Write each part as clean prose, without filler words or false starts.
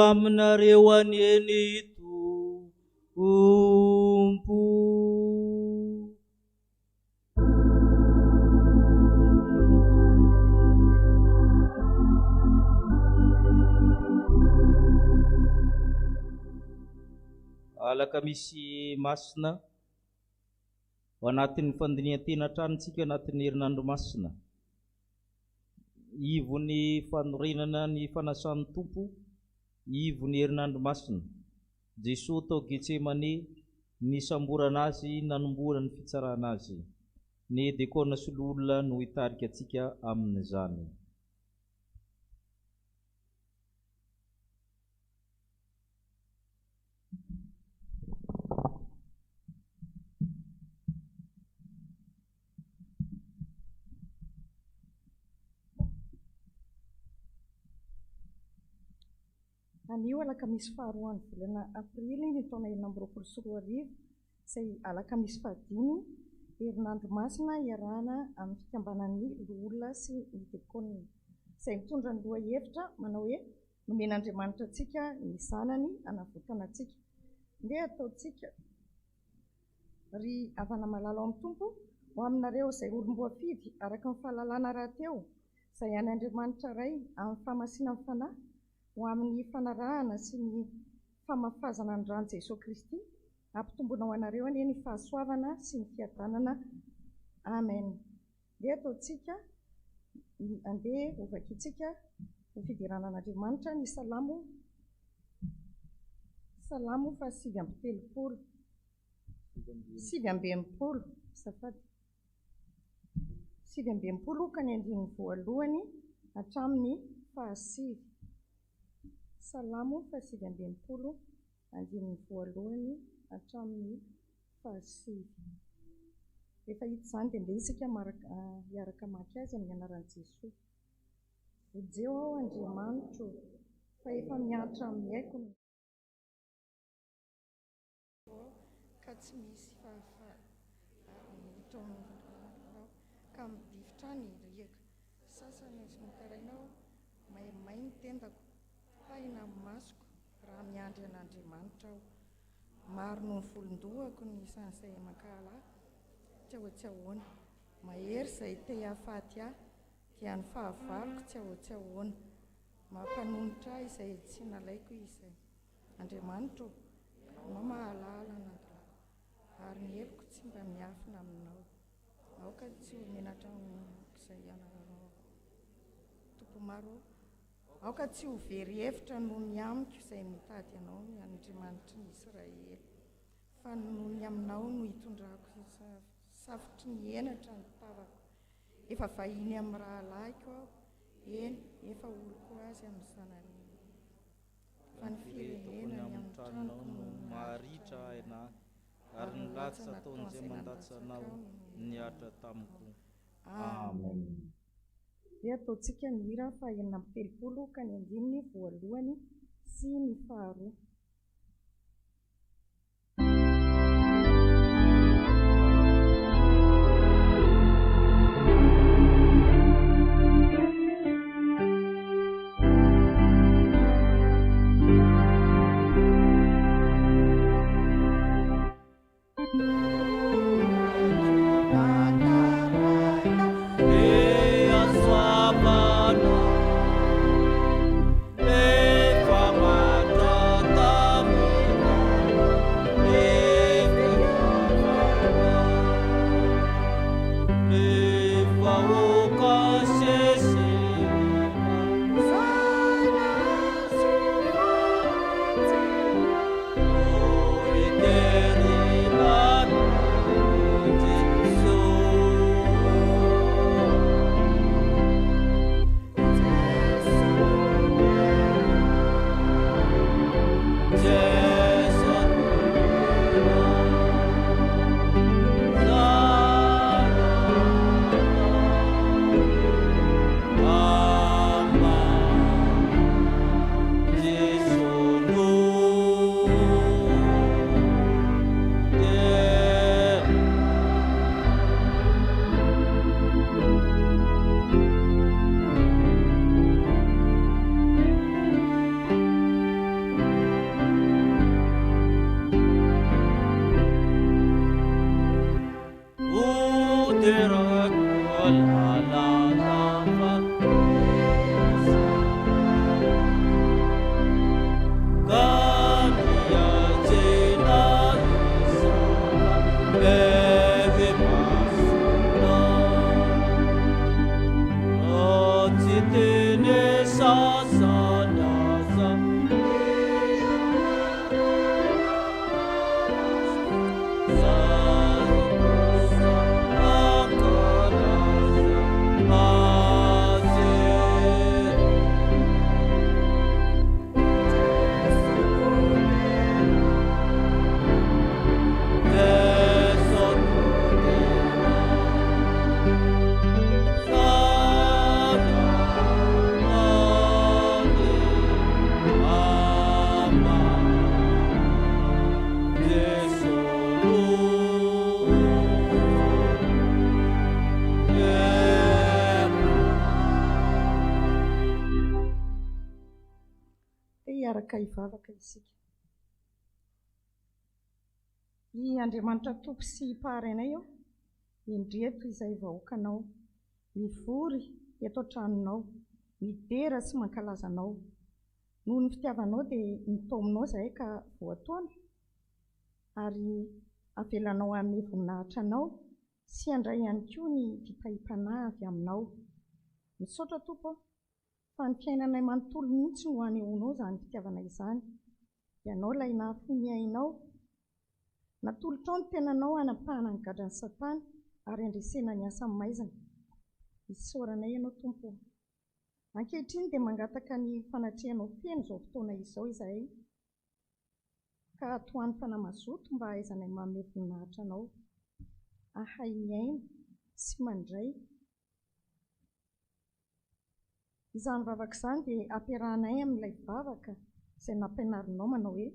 aminareo aneny tompo. Alaka misy masina ao anatin'ny fandinian-tena tranontsika anatin'ny herinandro masina. Ivony fanorenana ny fanasan'ny tompo, ivony herinandro masina. Jesosy tao Getsemane nisamborana azy, nanomboana ny fitsarana azy. Ny dekona sy olona no hitarika antsika amin'izany. Anio alakamisy faharoa ny volana aprily ny taona 2024, izay alakamisy fahadimy, herinandro masina iarahana amin'ny fikambanan'ny olona sy ny dekona, izay mitondra ny lohahevitra manao hoe nomen'Andriamanitra antsika ny zanany hanavotana antsika. Ndeha ataontsika ry havana malala ao amin'ny tompo ho aminareo izay olom-boafidy araka ny fahalalana rahateo, izay any Andriamanitra iray amin'ny fahamasina ny fanahy, ho amin'ny fanarahana sy ny famafazana ny rano Jesosy Kristy, ampitombona ho anareo anie ny fahasoavana sy ny fiadanana. Amen. Dia ataontsika andeha ho vakintsika ho fidiranan'Andriamanitra ny salamo fa 780 safady 780 ka ny andininy voalohany hatramin'ny fahasivy. Salamo fa 780 andininy voalohany hatramin'ny fahasivy. Rehefa hita izany dia ndeha isika hiaraka maka azy amin'ny anaran'i Jesosy. Vojeo aho Andriamanitro, fa efa mianatra amin'ny haiko ka tsy misy fahafaty ka midifotrany riaka. Sasany azy mitarainao, maimay ny tendako, haina amin'ny masoko raha miandry an'Andriamanitra aho. Maro noho ny volondohako ny isan'izay mankalahy, tsy ahoana. Mahery izay te hahafaty ahy, dia ny fahavaloko tsy ahoana. Mampanomitra ahy izay tsy nalaiko izay. Andriamanitra, anao mahalala an'andalako, ary ny heviko tsy mba miafina aminao. Aoka tsy ho menatra izay anao tompo maro. Aoka tsy ho very hevitra noho ny amiko izay mitady anao, ny Andriamanitra ny Israely. Fa noho ny aminao no hitondrako safotry ny henatra ny tavako. Efa vahiny amin'ny rahalahiko aho, eny, efa oloko azy amin'ny zanany. Fa ny firenena ny amin'ny tranoko no maritra aina, ary ny latsa ataon'izay mandatsa anao niatra tamiko. Amen. Dia ataontsika ny hira fa 430 ka ny andininy voalohany sy ny faharoa. Sabana, Hiaraka hivavaka isika. I Andriamanitra Tompo sy Mpaharenay eo, indreto izay vahoakanao, mivory eto an-tranonao, midera sy mankalaza anao. Noho ny fitiavanao dia nitaominao izahay ka voatoana, ary avelanao amin'ny voninahitra anao sy handray ihany koa ny fitahi-panahy avy aminao. Misaotra Tompo fa ny fiainanay manontolo mihitsy no hanehoanao izany fitiavana izany. Ianao ilay nahafoy ny ainao, natolo-trao ny tenanao hanapahana ny gadran'ny Satana ary handresena ny asa maizina. Isaoranay ianao Tompo. Ankehitriny dia mangataka ny fanatrehanao feno izao fotoana izao izahay, ka atoany fanamazoto mba ahaizanay manome voninahitra anao, ahay miaina sy mandray. Izany vavaka izany dia ampiarahanay amin'ilay vavaka izay nampianarinao manao hoe: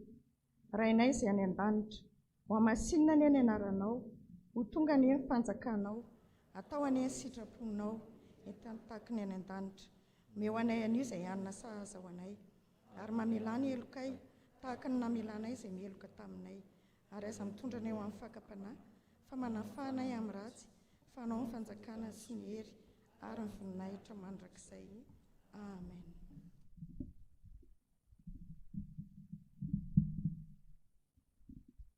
Rainay izay any an-danitra, ho hamasinina anie ny anaranao, ho tonga anie ny fanjakanao, atao anie ny sitraponao, entany tahaka ny any an-danitra. Meo anay anio izay anona sahaza ho anay, ary mamela ny elokay tahaka ny namelanay izay mieloka taminay, ary aza mitondra anay ho amin'ny fakapanahy, fa manafahanay amin'ny ratsy, fa anao ny fanjakana sy ny hery ary ny voninahitra mandrakizay. Amen.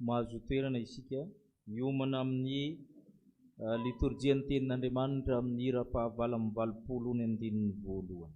Mahazo toerana isika miomana amin'ny liturjian'ny tenin'Andriamanitra amin'ny hira fahavala amin'ny 80 ny 1.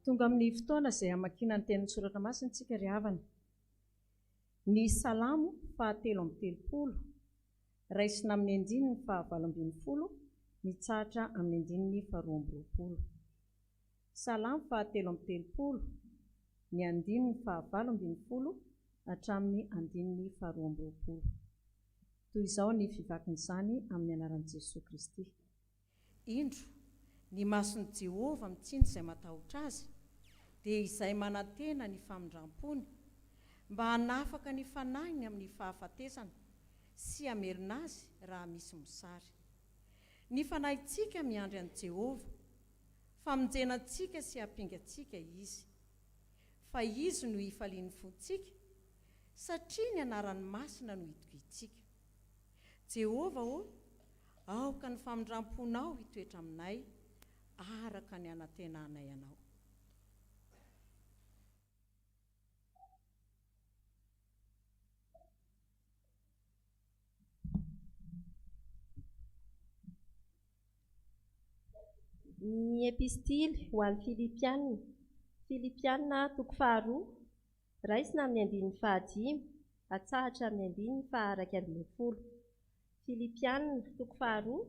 Tonga amin'ny fotoana izay hamakiana ny tenin'ny soratra masina isika ry havana. Ny Salamo 7:30, raisina amin'ny andininy 9:20, mitsahatra amin'ny andininy 12:20. Salamo 7:30, ny andininy 9:20 hatramin'ny andininy 12:20. Toy izao ny fivakin'izany amin'ny anaran'i Jesosy Kristy. Indro ny mason'i Jehovah mitsiny izay matahotra azy, dia izay manantena ny famindram-pony, mba hanafaka ny fanahiny amin'ny fahafatesana sy hamerina azy raha misy mosary. Ny fanahitsika miandry an'i Jehovah, famonjenantsika sy hampingatsika izy, fa izy no hifalian'ny fontsika satria ny anaran'ny masina no hitoky itsika. Jehova aoka ny famindramponao hitoetra aminay araka ny anantenanay anao. Ny epistily ho an'ny Filipianina toko 2 raisina amin'ny 15 atsahatra amin'ny 11. Filipianina toko 2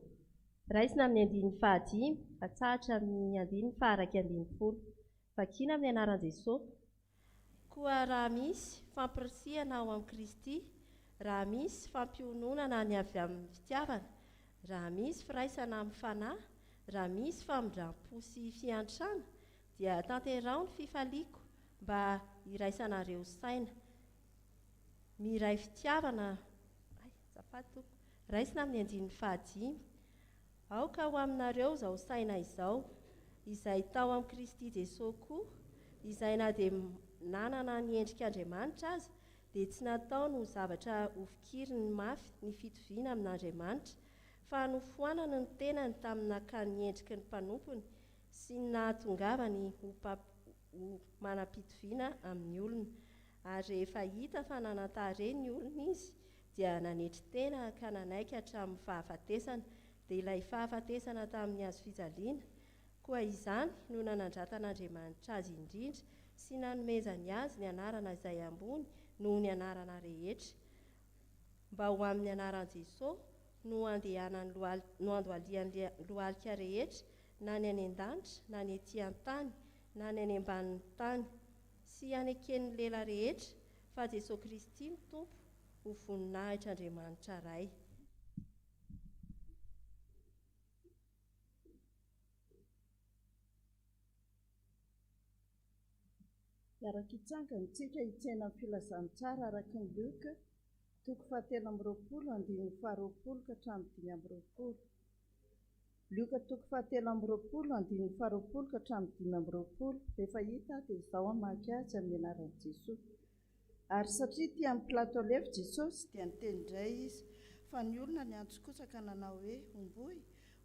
raisina amin'ny 15 atsahatra amin'ny 11. Vakiana amin'ny anaran'i Jesosy. Koa raha misy fampirisiana ao amin'ny Kristy, raha misy fampiononana ny avy amin'ny fitiavana, raha misy firaisana amin'ny fanahy, raha misy famindrampo sy fiantrana, dia tanterao ny fifaliako mba iraisanareo saina. Miray fitiavana, raisina amin'ny 15. Aoka ho aminareo izao saina izao, izay tao amin'ny Kristy Jesosy koa, izay na dia nanana ny endrik'Andriamanitra aza, dia tsy natao no zavatra ofikiriny mafy ny fitoviana amin'Andriamanitra, fa nofoanana ny tenany tamin'nakany ny endriky ny mpanompony sy ny nahatongavany ho manam-pitoviana amin'ny olona. Ary rehefa hita fa nanantare ny olona izy, dia nanetry tena ka nanaiky hatramin'ny fahafatesana, dia ilay fahafatesana tamin'ny hazo fijaliana, koa izany no nanandratan'Andriamanitra azy indrindra sy nanomezany azy ny anarana izay ambony noho ny anarana rehetra, mba ho amin'ny anaran'i Jesosy no andehanany no andohalian'ny lohalika rehetra, na ny any an-danitra, na ny etỳ an-tany, na ny any ambanin'ny tany, sy aneken'ny lela rehetra, fa Jesosy Kristy no tompo, ho voninahitr'Andriamanitra ray. Miaraka hitsangantsika hitsena amin'ny filazantsara araka ny Luka toko 17 andininy 20 ka hatramin'ny 5. Luka toko 17 andininy 20 ka hatramin'ny 5. Rehefa hita dia izao amaky azy amin'ny anaran'i Jesosy. Ary satria tia amin'ny Pilato alefa Jesosy dia niteny indray izy, fa ny olona ny antso kosa ka nanao hoe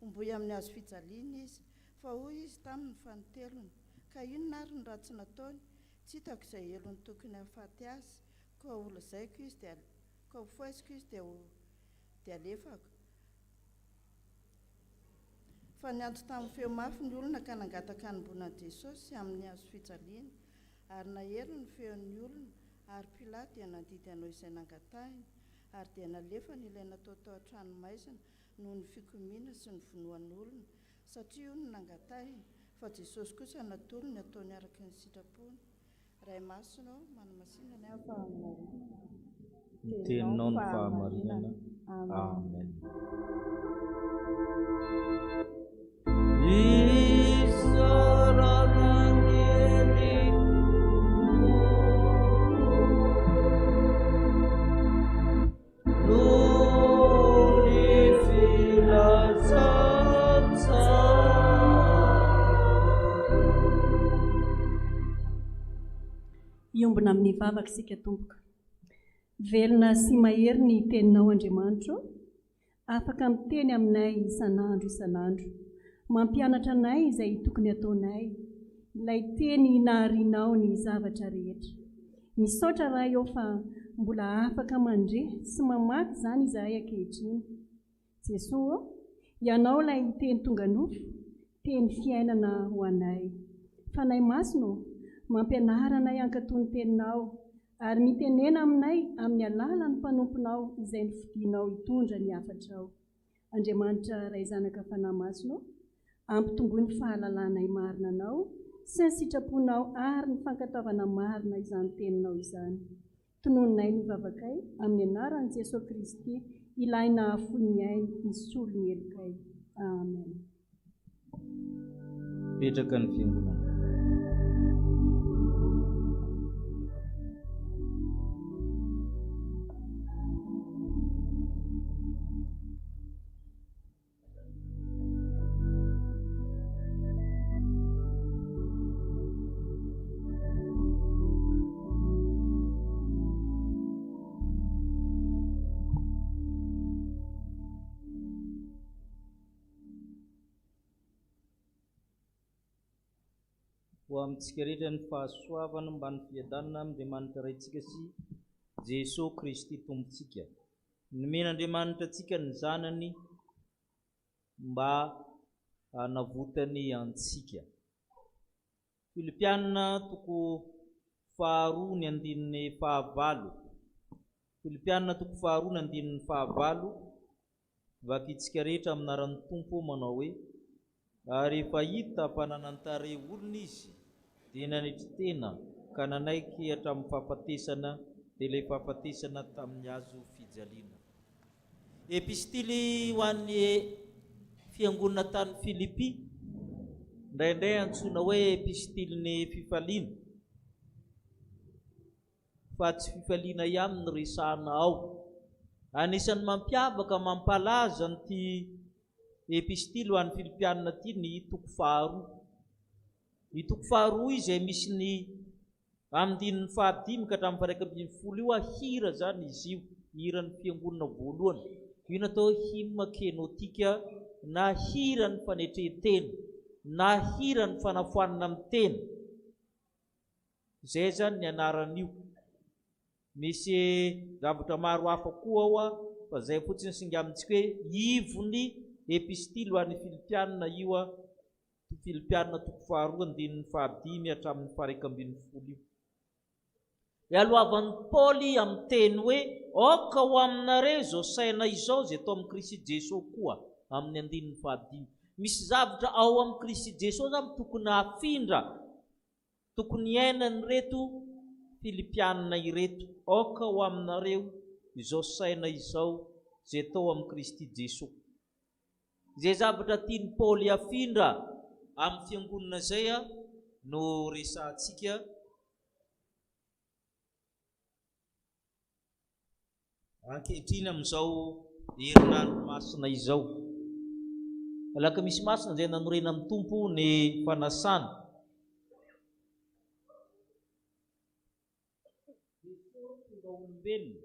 omboy amin'ny hazo fijaliana izy, fa hoy izy taminy fa nitelony, ka inona ary ny ratsy nataony? Tsy hitako izay elony tokony hahafaty azy, koa holazaiko izy dia koa hofoaisiko izy dia alefako. Fa niantso tamin'ny feo mafy ny olona ka nangataka hanombonan Jesosy amin'ny hazo fijaliana, ary nahery ny feon'ny olona, ary Pilato dia nandidy anao izay nangatahiny, ary dia nalefa ny ilay natao tao an-tranomaizina noho ny fikomiana sy ny vonoan'ny olona, satria io no nangatahiny, fa Jesosy kosa natolony ataony araka ny sitrapony. Ray masonao manamasinana ny fahamarinana. Teninao ny fahamarinana. Amen. Iombona amin'ny vavaka isika tompoka. Velona sy mahery ny teninao Andriamanitra, afaka miteny aminay isan'andro, mampianatra anay izay tokony ataonay, ilay teny naharianao ny zavatra rehetra. Misaotra raha eo fa mbola afaka mandre sy mamaky izany izahay ankehitriny. Jesosy, ianao ilay teny tonga nofo, teny fiainana ho anay. Fanay masino, mampianara anay ankatony teninao, ary mitenena aminay amin'ny alalan'ny mpanomponao izay nifidinao hitondra ny hafatrao. Andriamanitra ray zanaka fanahy masino, ampitomboy ny fahalalànay marina anao, sy ny sitraponao ary ny fankatavana marina izany teninao izany. Tonononay ny vavakay amin'ny anaran'i Jesosy Kristy, ilaina afoy ny ainy, isolo ny elokay. Amen. Petraka ny fiangonana. ho amintsika rehetra ny fahasoavana mba ny fiadanana amin'Andriamanitra raintsika sy Jesosy Kristy tompontsika. Nomen'Andriamanitra antsika ny zanany mba hanavotany antsika. Filipianina toko 2:9. Filipianina toko 2:9 vakitsika rehetra aminaran'ny Tompo manao hoe: ary efa hita fa nanantare olona izy dia nanetry tena ka nanaiky hatramin'ny fahafatesana dia ilay fahafatesana tamin'ny azo fijaliana. Epistily ho an'ny fiangonana tany Filipi, indraindray antsoina hoe epistiliny fifaliana, fa tsy fifaliana ihany ny resahana ao. Anisan'ny mampiavaka mampalaza nyty epistily ho an'ny Filipianina ty ny toko 2. Ny toko 2 izay misy ny amin'ny 5 ka hatramin'ny 110 io ahira zany izy io, hiran'ny fiangonana voalohany. Io natao hymne kenotika, na hira ny fanetretena, na hira ny fanafoanana amin'ny tena. Zay zany ny anaran'io. Misy zavatra maro hafa koa ao fa zay fotsiny singa amintsika hoe ivony epistily ho an'ny Filipianina io Filipianina toko 2:5 hatramin'ny 1:11 io. Ialohavan'ny Paoly amin'ny teny hoe oka ho aminareo izao saina izao zay atao amin'ny Kristy Jesosy koa, amin'ny 5. Misy zavatra ao amin'ny Kristy Jesosy zany tokony hafindra, tokony iainany reto Filipianina ireto. Oka ho aminareo izao saina izao zay atao amin'ny Kristy Jesosy. Zay zavatra tiany Paoly hafindra amin'ny fiangonana zay no resahantsika ankehitriny amin'izao herinandro masina izao. Alaka misy masina zay nanorena amin'ny Tompo ny fanasana. Olombelona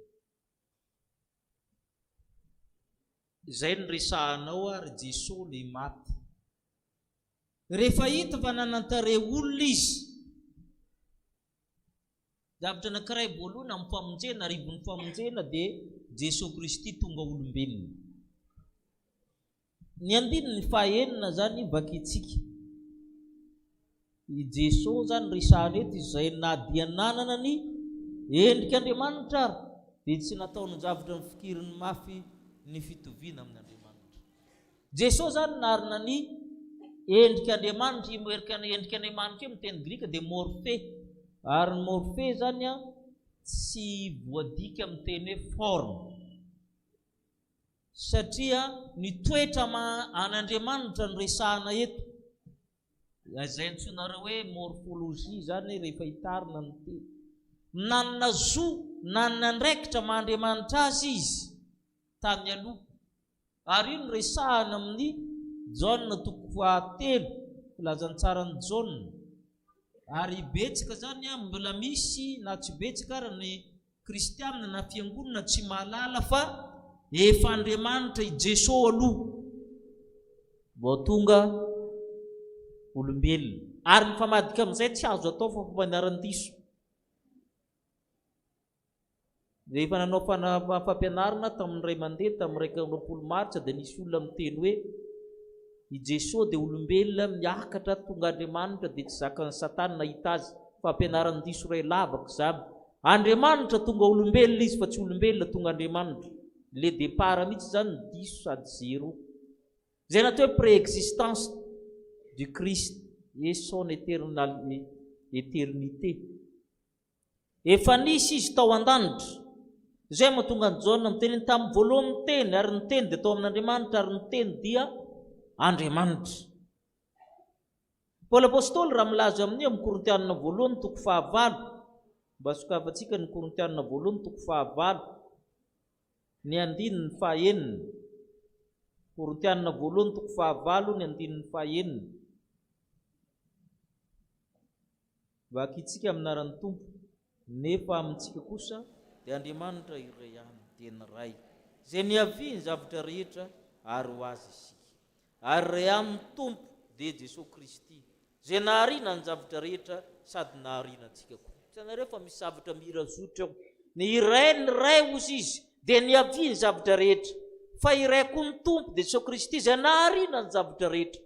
zay ny resahanao ary Jesosy le maty. Rehefa hita fa nanantare olona izy, zavatra anankiray voalohany amin'ny famonjena, arivon'ny famonjena dia Jesosy Kristy tonga olombelona. Ny andininy fahaenina zany vakitsika i Jesosy zany resahana eto izay nadiananana ny endrik'Andriamanitra ary dia tsy nataony zavatra ny fikiriny mafy ny fitoviana amin'ny Andriamanitra. Jesosy zany narina ny endrik'Andriamanitra, endrik'Andriamanitra io amin'ny teny Grika dia morphe, ary ny morphe zany tsy voadika amin'ny teny hoe forme, satria ny toetra an'Andriamanitra ny resahana eto. Izay antsoinareo hoe morphologie zany rehefa hitarina ny teny. Nanana zo, nanana ndraikitra mahandriamanitra azy izy tany aloha, ary io ny resahana amin'ny Jaona toko 3, filazantsara ny Jaona. Ary betsaka zany mbola misy na tsy betsaka ary ny kristianina na fiangonana tsy mahalala fa efa Andriamanitra i Jesosy aloha vao tonga olombelona. Ary ny famadika amin'izay tsy azo atao fa fampianaran-diso. Rehefa nanao fampianarana tamin'ny ray mandeha tamin'ny 20 Martsa dia nisy olona miteny hoe i Jesosy dia olombelona miakatra tonga Andriamanitra dia tsy zakan'ny Satana nahita azy. Fampianaran-diso ray lavaka zany. Andriamanitra tonga olombelona izy fa tsy olombelona tonga Andriamanitra. Le départ mihitsy zany ny diso sady zéro. Zay natao hoe pré-existence du Christ et son éternité. Efa nisy izy tao an-danitra. Zay mahatonga ny Jaona miteny tamin'ny voalohany ny teny, ary ny teny dia tao amin'Andriamanitra, ary ny teny dia Andriamanitra. Paoly apôstôly raha milaza amin'ny Korintianina voalohany toko 9, mba sokafantsika ny Korintianina voalohany toko 9, ny andininy 9. Korintianina voalohany toko 9 ny andininy 9. Vakitsika aminaran'ny Tompo. Nefa amintsika kosa dia Andriamanitra iray ihany, tena ray, zay niavia ny zavatra rehetra ary ho azy isika. Ary ray amin'ny Tompo dia Jesosy Kristy, zay nahariana ny zavatra rehetra sady nahariana antsika koa. Hitanareo fa misy zavatra mirazotra ao, ny iray ny ray ozy izy dia ny avia ny zavatra rehetra, fa iray koa ny tompo dia Jesosy Kristy zay nahariana ny zavatra rehetra.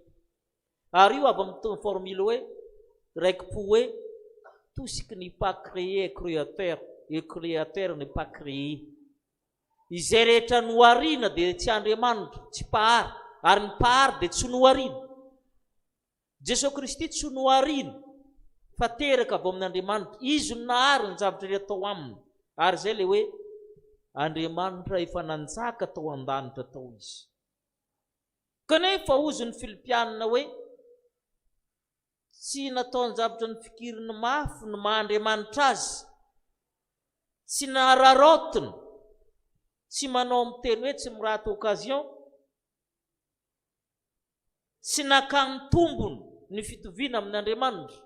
Ary io avy amin'ny formule hoe raiky-po hoe tout ce qui n'est pas créé est créateur et créateur n'est pas créé. Izay rehetra nohariana dia tsy Andriamanitra, tsy pahary, ary ny pahary dia tsy nohariana. Jesosy Kristy tsy nohariana fa teraka avy amin'Andriamanitra, izy nahary ny zavatra rehetra tao aminy, ary zay le hoe Andriamanitra efa nanjaka tao an-danitra tao izy. Kanefa ozy ny Filipianina hoe tsy nataony zavatra ny fikiriny mafy ny maha-Andriamanitra azy, tsy nahararotiny, tsy manao miteny hoe tsy miraty occasion, tsy nakany tombony ny fitoviana amin'Andriamanitra.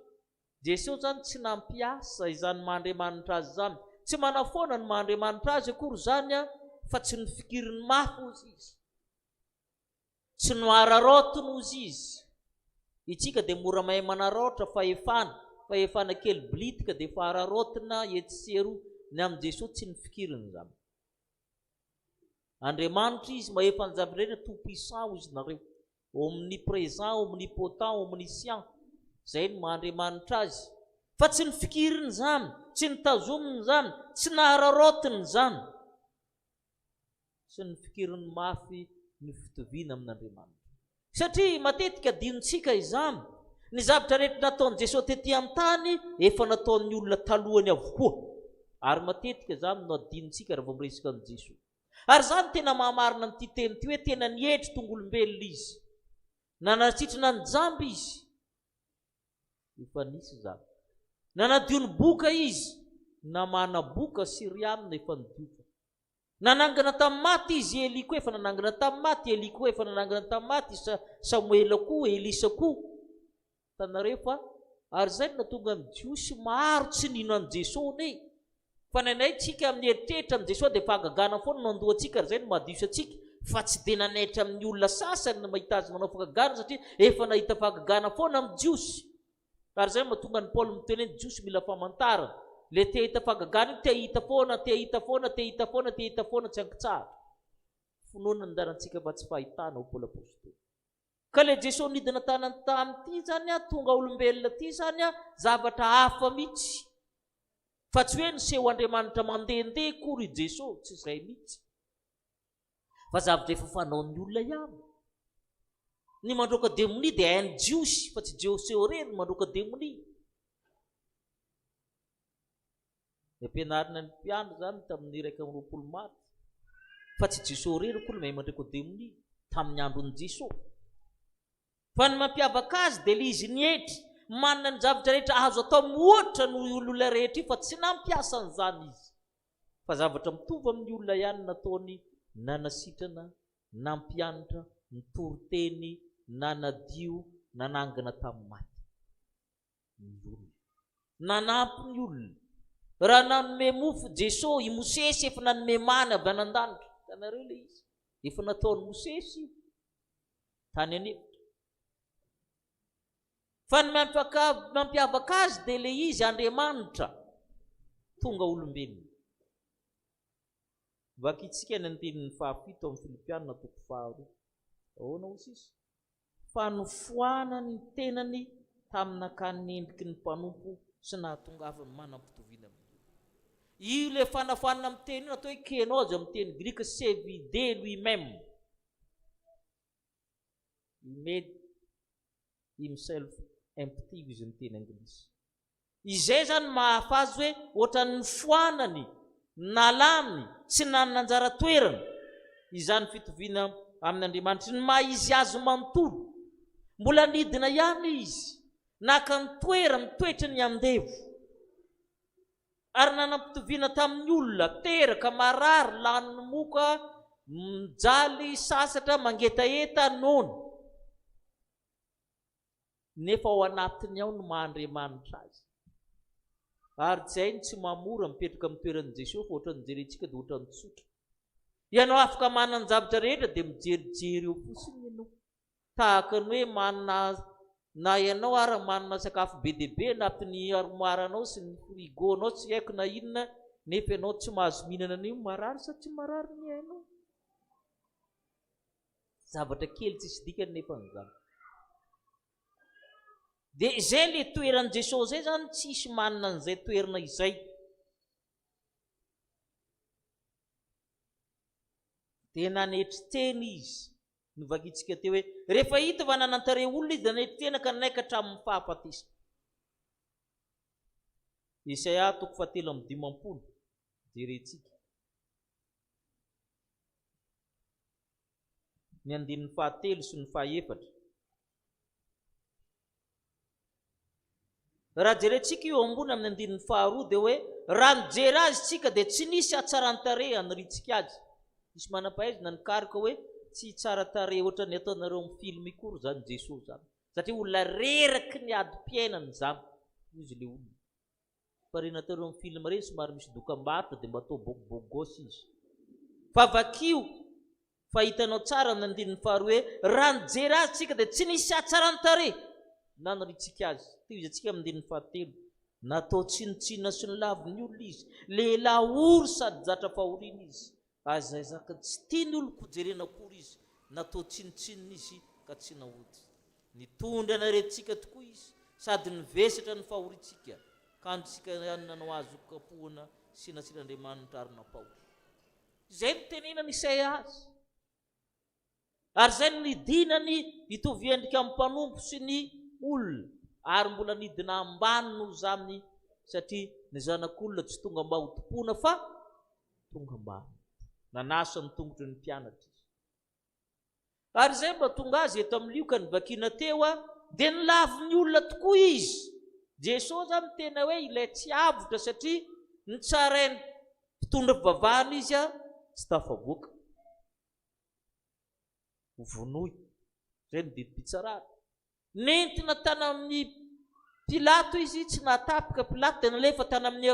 Jesosy zany tsy nampiasa izany maha-Andriamanitra azy zany, tsy manafoana ny maha-Andriamanitra azy akory zany fa tsy ny fikiriny mafy ozy izy, tsy nohararotiny ozy izy. Itsika dia mora mahay manarotra fahefana kely blitika dia fa hararotina etsero, ny amin'ny Jesosy tsy ny fikiriny zany. Andriamanitra izy mahefa ny zavatra rehetra tout puissant ozy nareo, omniprésent, omnipotent, omniscient, zay ny maha-Andriamanitra azy, fa tsy ny fikiriny zany, tsy ny tazominy zany, tsy nahararotiny zany, tsy ny fikiriny mafy ny fitoviana amin'Andriamanitra. Satria matetika adinontsika izany, ny zavatra rehetra nataon'i Jesosy tetỳ an-tany efa nataon'ny olona talohany avokoa, ary matetika zany no adinontsika raha vao miresaka an' Jesosy. Ary zany tena mahamarina n'ity teny ty hoe tena nihetry tongolombelona izy, nanasitrana ny jamby izy, efa nisy zany, nanadio ny boka izy, namana boka Sirianina efa nidioka, nanangana tamin'ny maty izy Eli koa efa nanangana tamin'ny maty, Eli koa efa nanangana tamin'ny maty, Samuela koa, Elisa koa. Tanareo fa ary zay no natonga ny Jiosy maro tsy nino an' Jesosy ne, fa nanay tsika amin'ny eritreritra an' Jesosy dia fahagagana foana no andohantsika, ary zay no mahadiso atsika, fa tsy dia nanaitra amin'ny olona sasany no mahita azy manao fahagagana, satria efa nahita fahagagana foana amin'ny Jiosy. Ary zay mahatonga ny Paoly miteny hoe Jiosy mila famantarana, le te hita fahagagana io te hita foana, te hita foana, te hita foana, te hita foana, tsy ankitsara. Finoana ny darantsika fa tsy fahitana ho Paoly apôstôly. Ka le Jesosy nidina tanany tamity zany tonga olombelona ty zany zavatra hafa mihitsy, fa tsy hoe niseho Andriamanitra mandehandeha kory Jesosy, tsy izay mihitsy, fa zavatra efa fanaon'ny olona ihany. Ny mandroaka demoni dia hain'ny Jiosy, fa tsy Jiosy rery ny mandroaka demoni. Ny ampianarina ny mpiandro zany tamin'ny 1:20 maty, fa tsy Jesosy rery koa ny mahay mandroaka demoni tamin'ny andron'ny Jesosy. Fa ny mampiavaka azy dia le izy nihetry, manana ny zavatra rehetra azo atao mihoatra no olona rehetra io, fa tsy nampiasa an'izany izy, fa zavatra mitovy amin'ny olona ihany nataony nanasitrana, nampianatra, nitory-teny, nanadio, nanangana tamin'ny maty. Ny olona nanampy ny olona, raha nanome mofo Jesosy, i Mosesy efa nanome many avy anan-danitra. Tanareo le izy efa nataony Mosesy io tany anefitra. Fa ny mampiavaka azy dia le izy Andriamanitra tonga olombelona. Vakitsika ny andinin'ny 7 amin'ny Filipianina 4:2. Ahoana hozy izy? Fa nofoanany ny tenany tamin'akany endriky ny mpanompo sy nahatongavany manam-pitoviana amin'ny olona. Io le fanafoanana amin'ny teny io natao hoe kenozy amin'ny teny grika, sevide lui-même. He made himself empty izy ny teny anglisy. Izay zany mahafazy hoe ohatran'ny foanany, nalaminy sy nananjara toerana izany fitoviana amin'Andriamanitra, ny maha izy azy manontolo. Mbola nidina ihany izy, naka ny toera mitoetra ny andevo, ary nanam-pitoviana tamin'ny olona, teraka, marary, lany moka, mijaly, sasatra, mangetaeta, nono. Nefa ao anatiny ao no maha-Andriamanitra azy. Ary tsy hainy tsy mamora mipetraka amin'ny toeran'i Jesosy, fa ohatran'ny jerentsika dia ohatran'ny tsotra. Ianao afaka manana ny zavatra rehetra dia mijerijery eo fotsiny ianao, tahaka ny hoe manana na ianao ara manana sakafo be deabe anatin'ny armoaranao sy ny frigonao tsy haiko na inona nefa ianao tsy mahazo mihinana an'io marary sa tsy marary ny hainao zavatra kely tsisy dikany nefa n'izany dia izay le toeran'i Jesosy zay zany tsisy manana an'izay toerana izay dia nanetritseny izy novakitsika teo hoe rehefa hita fa nanantare olona izy da nanetritsena ka naikatra amin'ny fahafatesana Isaia 7:15 jerentsika ny 9 sy ny 4 raha jerentsika io ambony amin'ny 9 dia hoe raha nijery azy tsika dia tsy nisy hatsarantare haniritsika azy misy manam-pahaizana nikarika hoe tsy tsara tare ohatra ny ataonareo amin'ny film ikory zany Jesosy zany satria olona reraky ny adi-piainany zany izy le olona fa reny ataonareo amin'ny film reny somary misy dokam-barotra dia mba atao bogobogosy izy fa vakio fa hitanao tsara amin'ny 9 hoe raha nijery azy tsika dia tsy nisy hatsarantare naniritsika azy teo izy atsika amin'ny 7 natao tsinotsinona sy ny laviny olona izy lehilahy ory sady zatra fahoriana izy azaizaka tsy tiany oloko jerena akory izy natao tsinotsinona izy ka tsy nahody nitondra naretintsika tokoa izy sady nivesatra ny fahoritsika kandrotsika nanao azo kapohana sy nasir'Andriamanitra ary napahory izay no tenenany Isaia azy ary zay no nidinany hitovy endrika amin'ny mpanompo sy ny olona ary mbola nidina ambany noho izany satria ny zanak'olona tsy tonga mba ho tompona fa tonga ambany nanasa ny tongotry ny mpianatra izy ary zay mba tonga azy eto amin'ny lioka ny vakina teo dia nilaviny olona tokoa izy Jesosy zany tena hoe ilay tsy avotra satria nitsarainy mpitondra fivavahana izy tsy tafavoaka vonoy zay ny didim-pitsarana nentina tany amin'ny Pilato izy tsy natapika Pilato dia nalefa tany amin'ny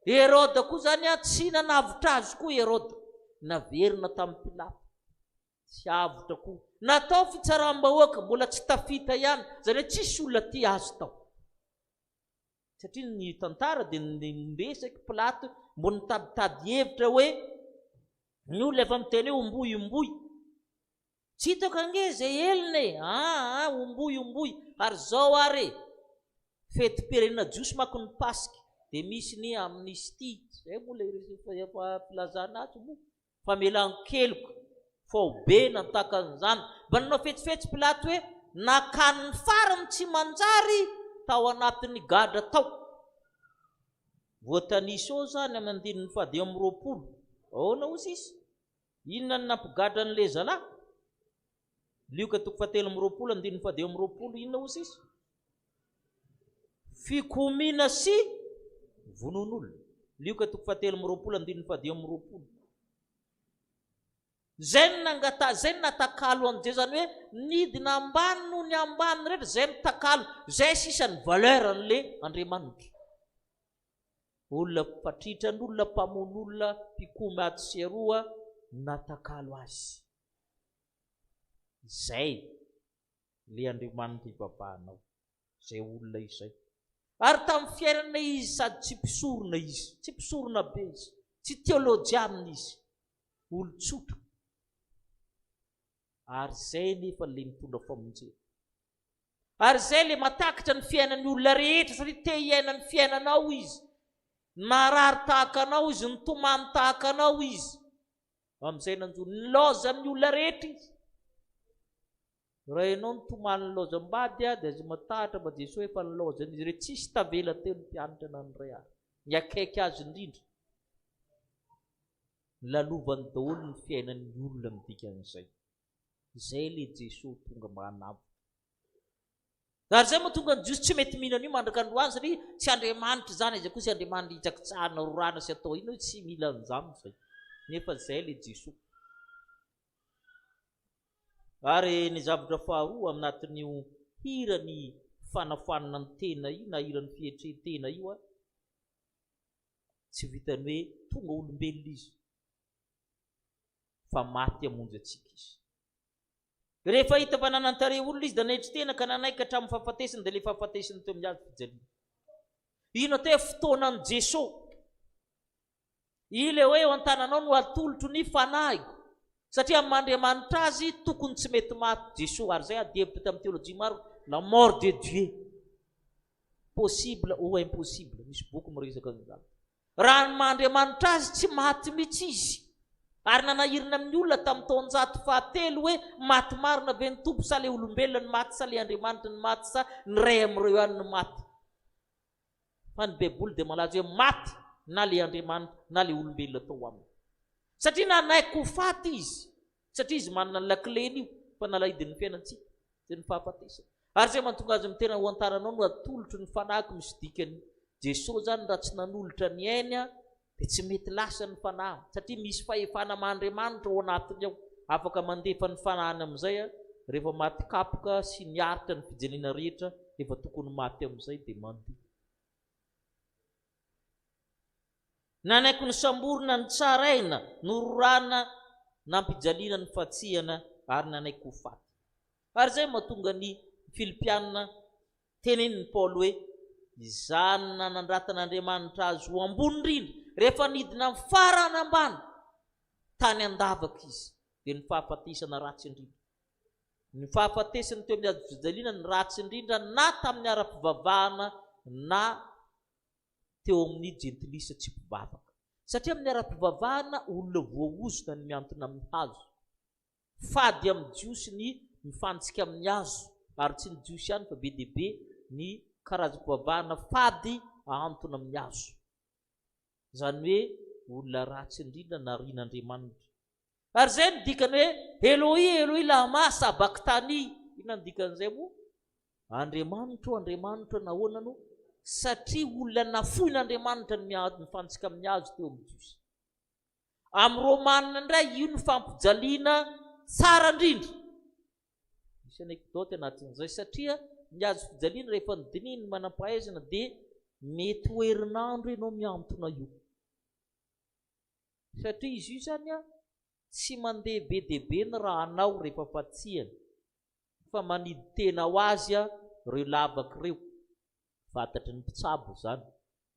Heroda koa zany tsy nanavotra azy koa Heroda naverina tamin'ny Pilato tsy avotra koa natao fitsaram-bahoaka mbola tsy tafita ihany zany hoe tsisy olona ty azo tao satria ny tantara dia niresaky Pilato mbo nitaditady hevitra hoe ny olona efa miteny hoe omboy tsy hitako ange zay elina omboy ary zao are fety-pirenena jiosy mako ny Pasika dia misy ny amnistia zay moa le filazana azy moa famelan-keloka faobe nataka an'izany mba nanao fetsifetsy Pilato hoe nakany ny farany tsy manjary tao anatin'ny gadra tao voatanisy ao zany amin'ny 20 aona ozy izy inona ny nampigadra n'le zalahy lioka 7 inona ozy izy fikomina sy vonon'olona lioka 7 zay ny natakalo an'izay zany hoe nidina ambany noho ny ambany rehetra zay nitakalo zay sisany valeur an'le Andriamanitra olona patritranyolona mpamon'olona mpikomy ato sy aroa natakalo azy zay le Andriamanitra ivavahanao zay olona izay ary tamin'ny fiainana izy sady tsy mpisorona be izy tsy teolojianina izy olon-tsotra ary zay nefa le mitondra famonjena ary zay le matakatra ny fiainan'ny olona rehetra satria te hiainany fiainanao izy marary tahaka anao izy nitomany tahaka anao izy amin'izay nanjo niloza amin'ny olona rehetra izy raha ianao nitomany nilozam-bady dia azy matahatra mba Jesosy efa nilozany izy re tsisy tavela teo ny mpianatra na ny ray ary ny akaiky azy indrindra lalovany daholo ny fiainan'ny olona midikan'izay zay le Jesosy tonga manavo ary zay moa tonga ny jiosy tsy mety mihinana io mandrakandroany satria tsy Andriamanitra zany izy koa sy Andriamanitra hitsakitsahana rorana sy atao ino hoe tsy mila an'izany zay nefa zay le Jesosy ary ny zavatra faharoa aminatin'io hira ny fanafanana ny tena io na hira ny fihetretena io tsy vitany hoe tonga olombelona izy fa maty hamonjy atsika izy Rehefa hita fa nanantare olona izy da naitry tena ka nanaiky hatramin'ny fahafatesiny dia le fahafatesiny teo amin'ny azy fijaliana. Ino atao hoe fotoanan Jesosy. Ile hoe eo an-tananao no atolotro ny fanahy. Satria amin'Andriamanitra azy tokony tsy mety maty Jesosy, ary zay adihevitra tamin'ny théologie maro, la mort de Dieu. Possible ou impossible. Misy boky miresaka an'izany. Raha amin'Andriamanitra azy tsy maty mihitsy izy. Ary nanahirina amin'ny olona tamin'ny taonjato fahatelo hoe maty marina be ny tompo, sa le olombelona ny maty, sa le Andriamanitra ny maty, sa ny ray amin'ireo ihany ny maty. Fa ny Baiboly dia malaza hoe maty na le Andriamanitra na le olombelona tao aminy. Satria nanaiky ho faty izy. Satria izy manana ny lakleny io fa nalaidin'ny fiainantsika sy ny fahafatesana. Ary zay mahatonga azy mitena ho antaranao no atolotro ny fanahy misy dikany. Jesosy zany raha tsy nanolotra ny ainy dia tsy mety lasa ny fanahy, satria misy fahefana Andriamanitra ao anatiny ao, afaka mandefa ny fanahiny amin'izay rehefa maty kapoka sy niaritra ny fijaliana rehetra efa tokony maty amin'izay dia mandeha. Nanaiky ny samborina ny tsaraina, nororana nampijaliana ny fatsihana ary nanaiky ho faty. Ary zay mahatonga ny Filipianina tenenin'ny Paoly hoe izany nanandratan'Andriamanitra azy ho ambony rindra, rehefa nidina amin'ny farany ambany tany andavaka izy dia ny fahafatesana ratsy indrindra. Ny fahafatesany teo amin'ny azy fijaliana ny ratsy indrindra, na tamin'ny ara-pivavahana na teo amin'ny jentilisa tsy mpivavaka. Satria amin'ny ara-pivavahana olona voaozona ny miantona amin'ny hazo, fady amin'ny jiosy ny mifantsika amin'ny hazo, ary tsy ny jiosy ihany fa be dia be ny karazam-pivavahana fady ahantona amin'ny hazo. Zany hoe olona ratsy indrindra narian'Andriamanitra. Ary zay ny dikany hoe Eloi Eloi lama sabachthani. Ina ny dikan'izay moa? Andriamanitra nahoana no? Satria olona nafoin'Andriamanitra ny mifantsika amin'ny hazo teo amin'ny jiosy. Amin'ny Romanina indray io ny fampijaliana tsara indrindra. Misy anekdoty anatin'izay, satria ny hazo fijaliana rehefa ny dininy manam-pahaizana dia mety ho herinandro ianao miantona io. Satria izy io zany tsy mandeha be dia be ny rahanao rehefa fatsihana, fa manidy tena ho azy ireo lavaka ireo, fantatry ny mpitsabo zany.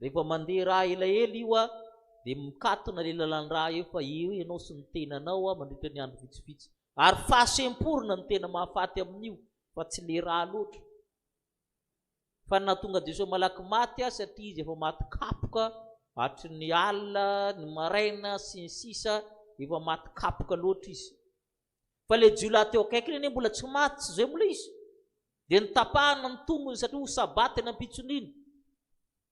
Rehefa mandeha raha elaela io dia mikatona le lalan-draha eo fa eo ianao sy ny tenanao mandritra ny andro vitsivitsy. Ary fahasemporona ny tena mahafaty amin'io, fa tsy le raha loatra. Fa nahatonga Jesosy malaky maty satria izy efa maty kapoka, hatry ny alina, ny maraina sy ny sisa, efa maty kapoka loatra izy. Fa le jiolahy teo akaikiny anie mbola tsy maty, tsy zay mbola izy. Dia nitapahana ny tongony satria ho sabaty ny ampitson'iny.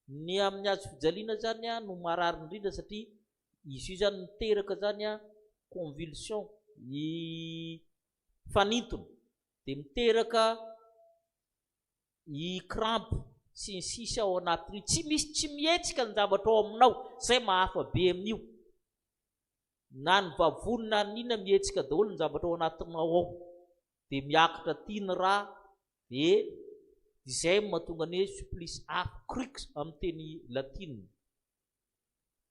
Ny amin'ny hazo fijaliana zany no marary indrindra, satria izy io zany miteraka zany convulsion, fanintona, dia miteraka crampe sy ny sisa ao anatiny. Tsy mihetsika ny zavatra ao aminao, zay mahafa be amin'io. Na ny vavony na nina mihetsika daholo ny zavatra ao anatinao ao, dia miakatra tiany raha, dia izay mahatonga ny hoe supplice crux amin'ny teny latina.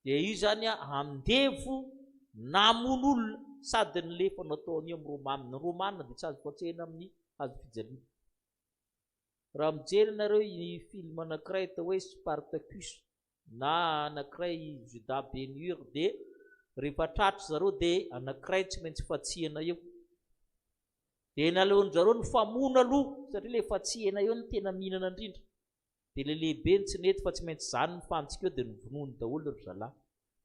Dia io zany andevo namon'olona sady ny lefa nataony amin'ny Romanina. Ny Romanina dia tsy azo foatsehina amin'ny hazo fijaliana. Raha mijery nareo ny film anankiray atao hoe Spartacus na anankiray Judas Ben-Hur, dia rehefa tratry zareo dia anankiray tsy maintsy fatsihana eo. Dia naleon'ny zareo ny famona aloha, satria le fatsihana eo ny tena mihinana indrindra. Dia le lehibe ny tsy nety fa tsy maintsy zany ny fantsika eo dia novonoiny daholo ry zalahy.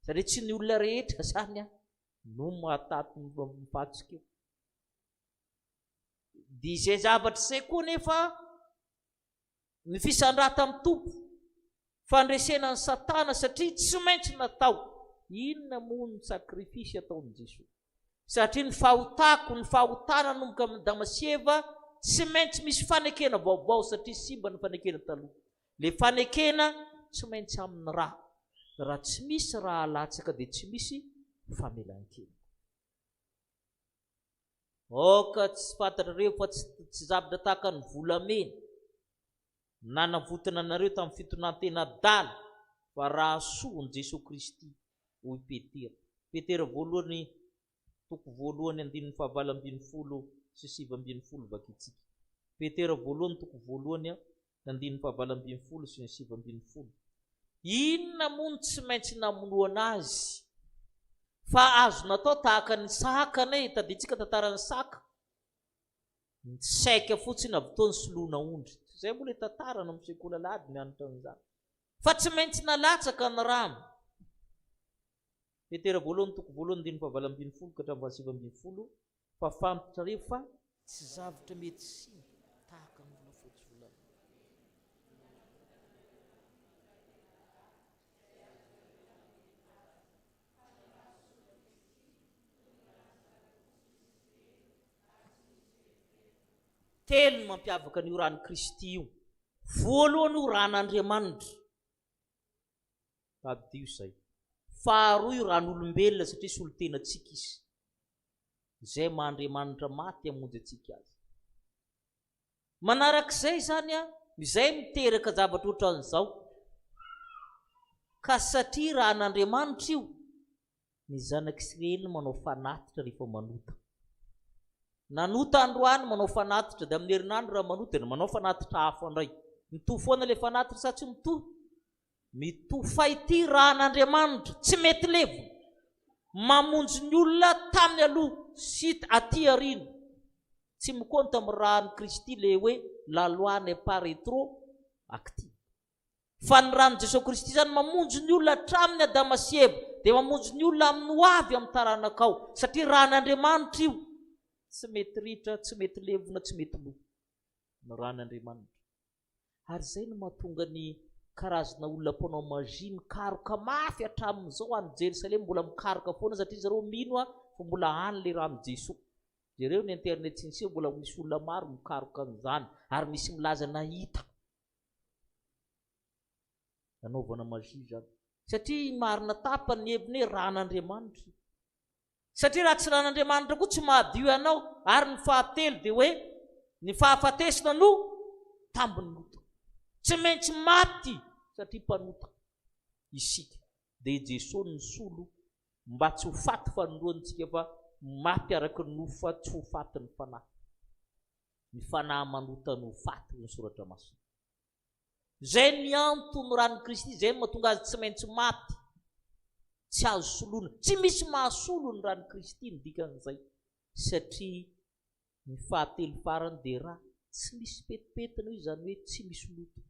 Satria tsy ny olona rehetra zany no mahataty ny fantsika eo. Dia izay zavatra izay koa nefa ny fisandrata amin'ny tompo, fandresena ny Satana, satria tsy maintsy natao. Inona moa ny sakrifisy ataon'i Jesosy? Satria ny fahotako, ny fahotana nomboka amin'ny Damasieva, tsy maintsy misy fanekena vaovao, satria simba ny fanekena taloha. Le fanekena tsy maintsy amin'ny raha tsy misy raha latsaka dia tsy misy famelan-keloka. Ka tsy fantatrareo fa tsy zavatra tahaka ny volamena nanavotana anareo tamin'ny fitonantena adaly, fa raha soan Jesosy Kristy hoy Petera. Petera voalohany, toko voalohany sy 7 vakitsika. Petera 1:2 9:20 sy 7:20. Inona moa tsy maintsy namonoana azy fa azo natao tahaka ny saka ne taditsika tantarany saka saika fotsiny avy tony soloana ondry. Zay moa le tantarana amin'ny sekoly alady mianatra an'izany. Fa tsy maintsy nalatsaka ny rano. Petera 1:2 ka hatramin'ny 7:20 fa fantatra rehefa tsy zavatra mety simba tahaka ny volafotsy volana. Telo ny mampiavaka ny rano Kristy io. Voalohany io ran'Andriamanitra. Tadio izay. Faharoa io ran'olombelona satria solotenantsika izy. Izay mahandriamanitra maty hamonjy antsika azy. Manarak'izay zany izay miteraka zavatra ohatran'izao. Ka satria ran'Andriamanitra io, ny zanak'Israely manao fanatitra rehefa manota. Nanota androany manao fanatitra, dia amin'ny herinandro raha manota dia manao fanatitra hafa indray. Mitohy foana ilay fanatitra sa tsy mitohy? Mitohy. Fa ity ran'Andriamanitra tsy mety levo. Mamonjy ny olona tamin'ny aloha sy aty aoriana. Tsy mikonta amin'ny rano Kristy le hoe la loi n'est pas rétroactive. Fa ny rano Jesosy Kristy zany mamonjy ny olona hatramin'ny Adama sy Eva, dia mamonjy ny olona amin'ny ho avy amin'ny taranakao, satria ran'Andriamanitra io tsy mety ritra, tsy mety levona, tsy mety lo. Ny ran'Andriamanitra. Ary zay no mahatonga ny karazana olona mpanao magia mikaroka mafy hatramin'izao any Jerusalem mbola mikaroka foana satria zareo mino fa mbola any le rano Jesosy. Jereo ny internet sy mbola misy olona maro mikaroka an'izany ary misy milaza nahita. Anaovana magia zany. Satria marina tapany ny heviny hoe ran'Andriamanitra. Satria raha tsy ran'Andriamanitra koa tsy mahadio anao ary ny fahatelo dia hoe ny fahafatesina no tambiny lota. Tsy maintsy maty satria mpanota isika. Dia Jesosy ny solo mba tsy ho faty fanoloantsika fa maty araka ny nofo fa tsy ho faty ny fanahy. Ny fanahy manota no faty ny soratra masina. Zay ny antony rano Kristy, zay no mahatonga azy tsy maintsy maty. Tsy azo soloana. Tsy misy mahasolo ny rano Kristy ny dikan'izay. Satria ny fahatelo farany dia raha tsy misy petipetina io izany hoe tsy misy loto.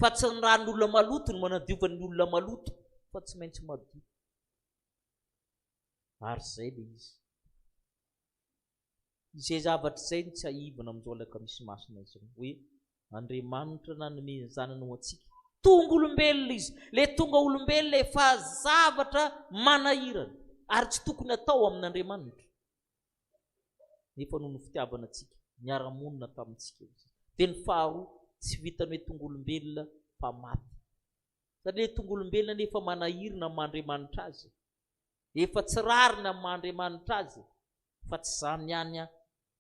Fa tsy ny ran'olona maloto no manadiovany ny olona maloto, fa tsy maintsy madio. Ary zay le izy. Izay zavatra izay ny tsy haivana amin'izao alaka misy masina izao. Hoe Andriamanitra nanome ny zanany ho antsika. Tonga olombelona izy. Le tonga olombelona efa zavatra manahirana. Ary tsy tokony atao amin'Andriamanitra. Nefa noho ny fitiavana antsika, niara-monina tamintsika. Dia ny faharoa, tsy vitany hoe tonga olombelona fa maty. Satria le tonga olombelona nefa manahirana amin'Andriamanitra azy. Efa tsy rarina amin'Andriamanitra azy. Fa tsy zany ihany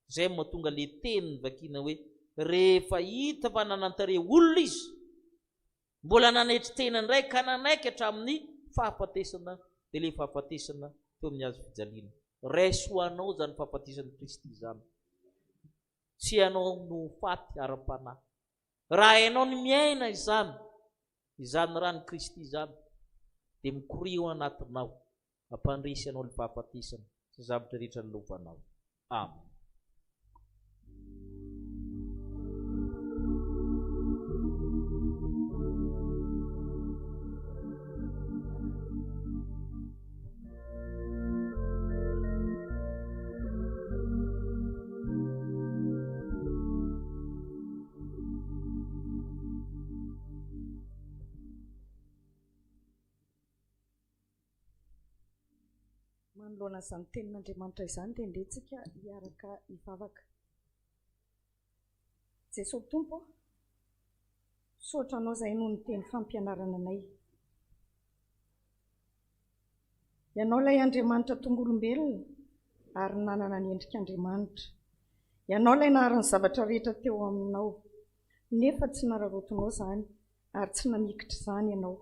zay mahatonga le teny vakiana hoe rehefa hita fa nanantare olona izy, mbola nanetry tenany iray ka nanaiky hatramin'ny fahafatesana, dia le fahafatesana teo amin'ny hazo fijaliana. Raiso anao zany fahafatesan'i Kristy zany. Tsy ianao no faty ara-panahy. Raha ianao ny miaina izany rano Kristy izany, dia mikorio anatinao, ampandresy anao ny fahafatesana sy zavatra rehetra nilovanao. Amen. Manoloana izany tenin'Andriamanitra izany dia ndrentsika hiaraka hivavaka. Jesosy Tompo, sotra anao izay noho ny teny fampianarana anay. Ianao ilay Andriamanitra tonga olombelona ary nanana ny endrik'Andriamanitra. Ianao ilay naharan'ny zavatra rehetra teo aminao, nefa tsy nararotonao izany ary tsy namikitra izany ianao.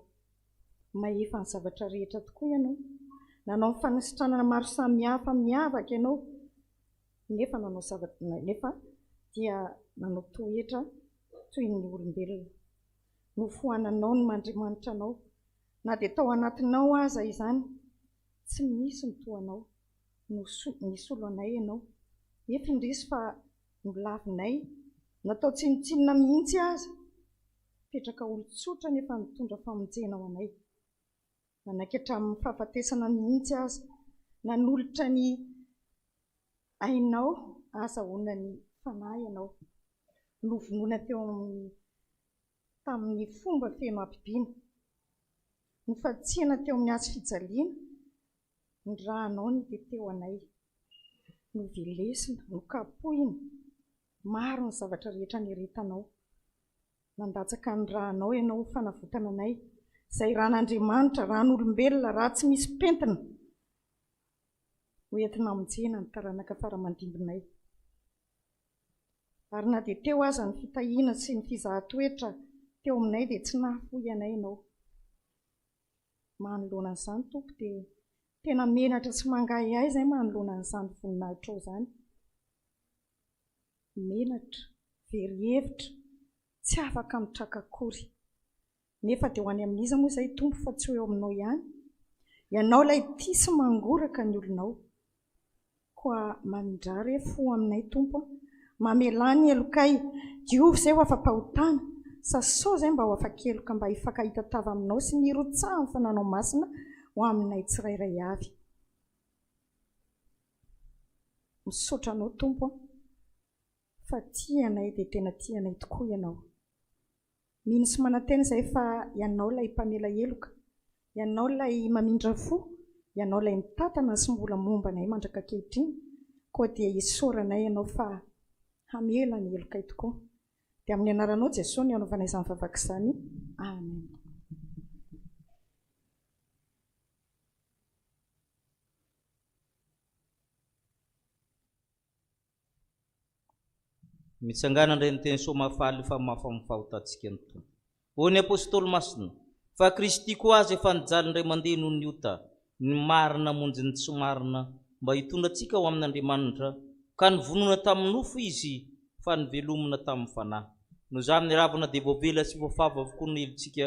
Mahefa ny zavatra rehetra tokoa ianao. Nanao ny fanisitranana maro samihafa miavaka ianao nefa nefa dia nanao toetra toy ny olombelona. Nofohananao ny mandriamanitra anao, na dia tao anatinao aza izany, tsy misy nytoanao. Nisolo anay ianao, efa indrisy fa nolavinay, natao tsinotsinona mihitsy aza, petraka olon-tsotra nefa nitondra famonjena ao anay. Manaiky hatramin'ny fahafatesana mihitsy aza, nanolotra ny ainao, azahoana ny fanahy ianao. Novonoina teo tamin'ny fomba feno ampibiana, nofatsiana teo amin'ny hazo fijaliana, ny rahanao ny teteo anay, novelesina, nokapohina, maro ny zavatra rehetra nieretanao. Nandatsaka ny rahanao ianao fanavotana anay, izay ran'Andriamanitra, ran'olombelona, raha tsy misy pentina, hoentina hamonjena ny taranaka fara-mandimbinay. Ary na dia teo aza ny fitahiana sy ny fizahan-toetra teo aminay dia tsy nahafoy anay ianao. Manoloana an'izany Tompo dia tena menatra sy mangahy ahy izay manoloana an'izany voninahitra ao izany. Menatra, very hevitra, tsy afaka mitraka akory. Nefa dia ho any amin'iza moa izay Tompo fa tsy ho eo aminao ihany. Ianao ilay tia sy mangoraka ny olonao. Koa mandrary fo aminay Tompo, mamelany elokay, diovy izay ho afa-pahotana, sasao izay mba ho afa-keloka mba hifankahita-tava aminao sy nirotsaha ny fananao masina ho aminay tsirairay avy. Misaotra anao Tompo, fa tianay dia tena tianay tokoa ianao. Mino sy manantena izay fa ianao ilay mpamela heloka, ianao ilay mamindra fo, ianao ilay mitantana sy mbola momba anay mandraka ankehitriny, koa dia hisoranay ianao fa hamela ny helokay tokoa. Dia amin'ny anaranao Jesosy ny anaovana izany vavaka izany. Amen. Mitsangana indray ny teny soamafaly fa mafamofahotantsika ny Tompo. Hoy ny apôstôly masina, fa Kristy koa azy efa nijaly indray mandeha noho ny ota, ny marina monjy ny tsy marina, mba hitondra antsika ho amin'Andriamanitra, ka nivonona tamin'ny nofo izy fa nivelomina tamin'ny fanahy. No izany ny ravina dia voavela sy voafava avokoa ny helontsika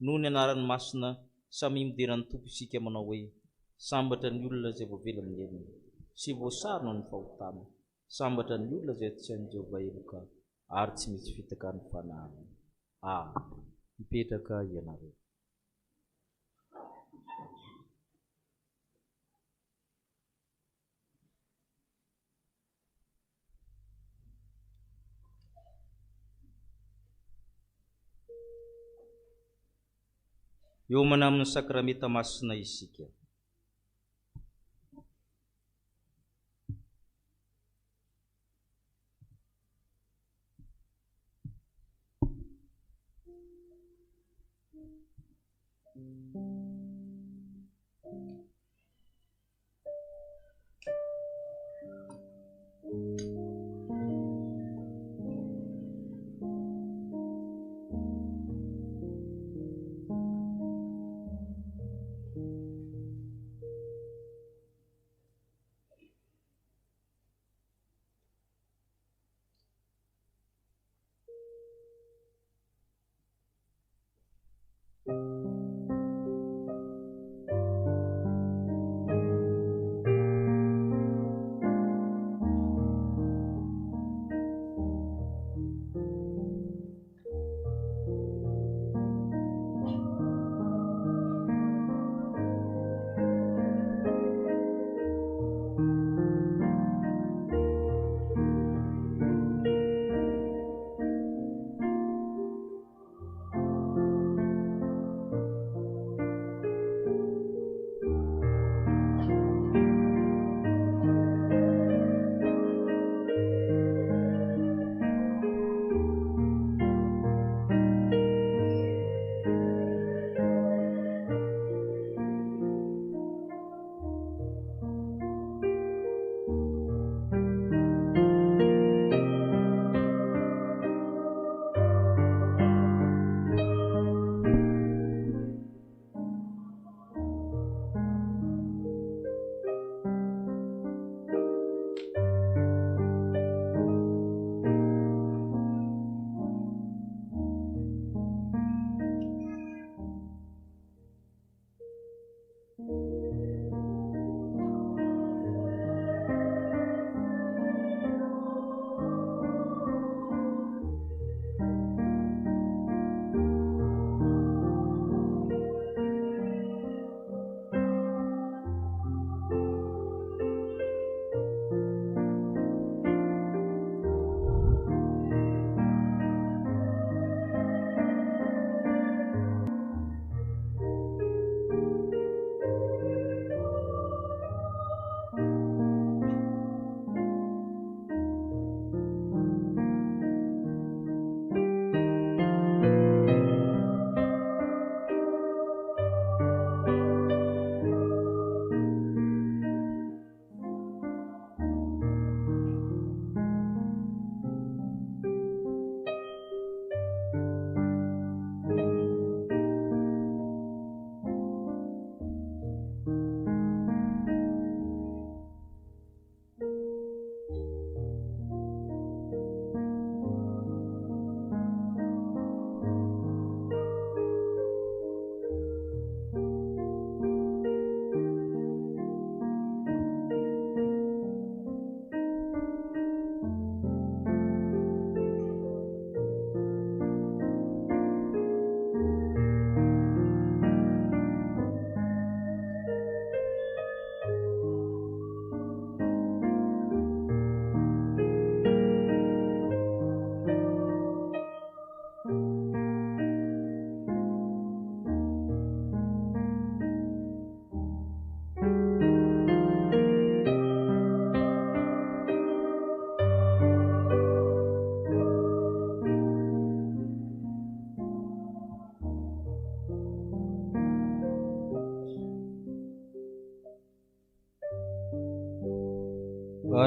noho ny anaran'ny masina, samy moderan'ny Tompo isika manao hoe: sambatra ny olona izay voavela amin'ny helony, sy voasarona ny fahotana. Sambatra ny olona izay tsy hainy Jehovah heloka, ary tsy misy fitaka ny fanahiny. Hipetraka ianareo. Hiomana amin'ny sakramenta masina isika.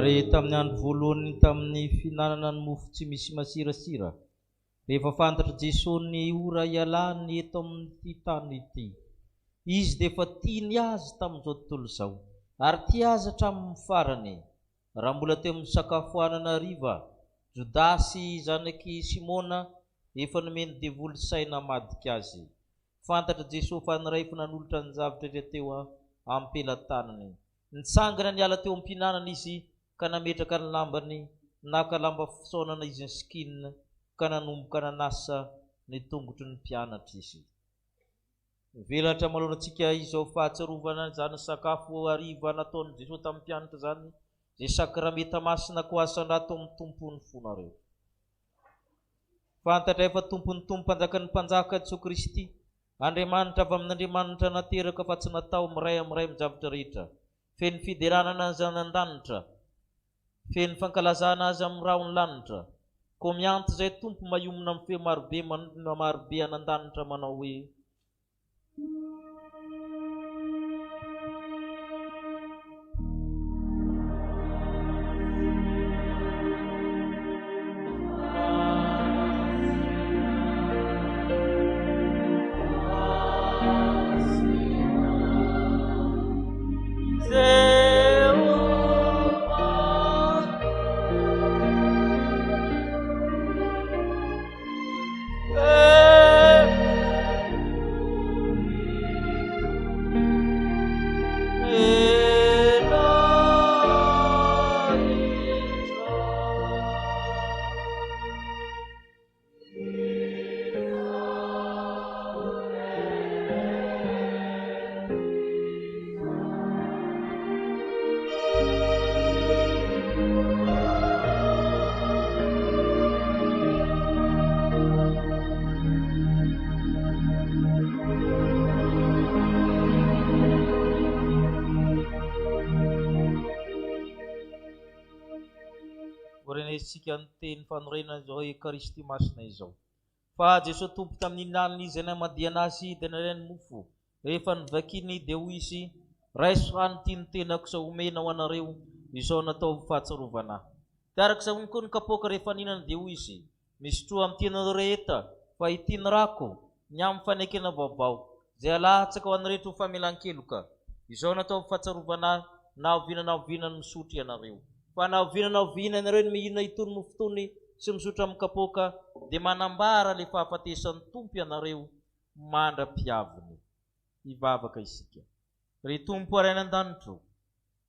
Ary tamin'ny andro voalohany tamin'ny finanana ny mofo tsy misy masirasira, rehefa fantatra Jesosy ny ora ialany eto amin'ity tany ity, izy dia efa tiany azy tamin'izao tontolo izao, ary tia azy hatramin'ny farany. Raha mbola teo amin'ny sakafoanana hariva, Jodasy zanaky Simona efa nomeny devoly saina hamadika azy. Fantatra Jesosy fa niray fa nanolotra ny zavatra rehetra teo ampelantanany. Nitsangana niala teo am-pihinanana izy ka nametraka ny lambany, naka lamba fisaonana izy ny sikinina, ka nanomboka nanasa ny tongotry ny mpianatra izy. Velatra malohantsika izao fahatsiarovana izany sakafo hariva nataon'i Jesosy tamin'ny mpianatra zany, izay sakramenta masina koasan-drato amin'ny tompony fonareo. Fantatra efa tompony tompo-mpanjakan'ny mpanjaka Jesosy Kristy, Andriamanitra avy amin'Andriamanitra nateraka fa tsy natao miray amin'ny zavatra rehetra. Feno fideranana azy an-danitra, feno fankalazana azy amin'ny rahony lanitra. Ko mianto izay tompo mayomina amin'ny feo marobe anan-danitra manao hoe: Sika ny teny fanorena izao Ekaristy masina izao. Fa Jesosy tompo tamin'ny nihinanany izy namadiana azy dia nalainy mofo. Rehefa nivakiny dia hoy izy: raiso hany ity ny tenako izao omena ho anareo, izao natao fahatsiarovana. Dia arak'izay koa ny kapoaka rehefa nihinana dia hoy izy: misotro amin'ny tenanareo rehetra, fa ity ny rako ny amin'ny fanekena vaovao, izay alatsaka ho an'ny rehetra ho famelan-keloka. Izao natao fahatsiarovana, na ovinana misotro ianareo. Fa na ovinana ianareo ny mihinana itony mofo itony sy misotro amin'ny kapoaka, dia manambara le fahafatesan'ny tompo ianareo mandra-piaviny. Ivavaka isika. Ry tompo araina an-danitro,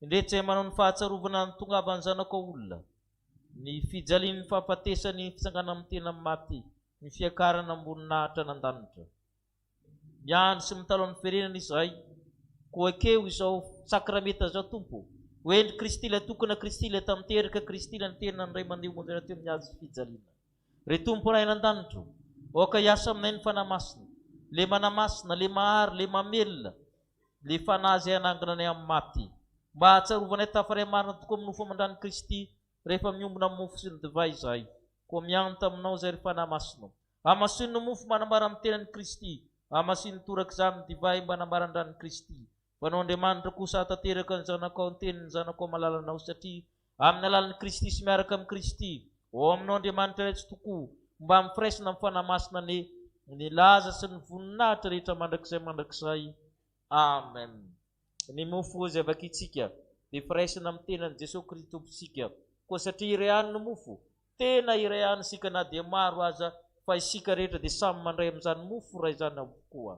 indretsy manao ny fahatsiarovana ny tongavan'ny zanako olona, ny fijalian'ny fahafatesany fisangana amin'ny tena maty, ny fiakarana amboninahitra nan-danitra. Miandry sy mitalo amin'ny firenena izahay, koa keo izao sakramenta izao tompo. Hoendry Kristy ilay tokana Kristy ilay tamteraka Kristy ilay ny tena ndray mandeha monjera teo amin'ny azy fijaliana. Ry tompo raina an-danitro, oka hiasa aminay ny fanahy masina, le manamasina, le mahary, le mamelona, le fanahy izay anangana anay amin'ny maty, mba hatsiarovanay tafaray marina tokoa amin'ny nofo aman-drany Kristy rehefa miombona amin'ny mofo sy ny divay izahay. Ko mianta aminao izay ry fanahy masina, hamasino ny mofo manambara amin'ny tenan'i Kristy, hamasino torak' izany ny divay mba hanambara andrany Kristy. Fanao Andriamanitra kosa hatateraka ny zanako ao, ny tenin'ny zanako ao malalanao, satria amin'ny alalan'ny Kristy sy miaraka amin'ny Kristy, ao aminao Andriamanitra raitsy tokoa, mba mifiraisina amin'ny fanahy masina ny laza sy ny voninahitra rehetra mandrakizay. Amen. Ny mofo izay vakitsika dia firaisina amin'ny tenan'i Jesosy Kristy tomposika, koa satria iray ihany ny mofo, tena iray ihany isika na dia maro aza, fa isika rehetra dia samy mandray amin'izany mofo ray izany avokoa.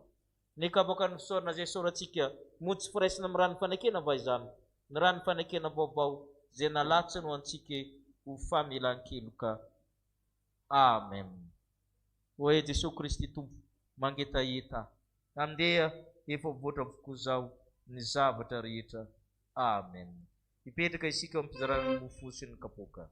Ny kapoaka ny fisaorana izay sorantsika, moa tsy firaisina amin'ny rano fanekena va izany, ny rano fanekena vaovao izay nalatsy no antsika ho famelan-keloka. Amen. Oe Jesosy Kristy tompo mangetaeta, andeha efa voatra avokoa izao ny zavatra rehetra. Amen. Hipetraka isika amin'ny fizarana ny mofo sy ny kapoaka.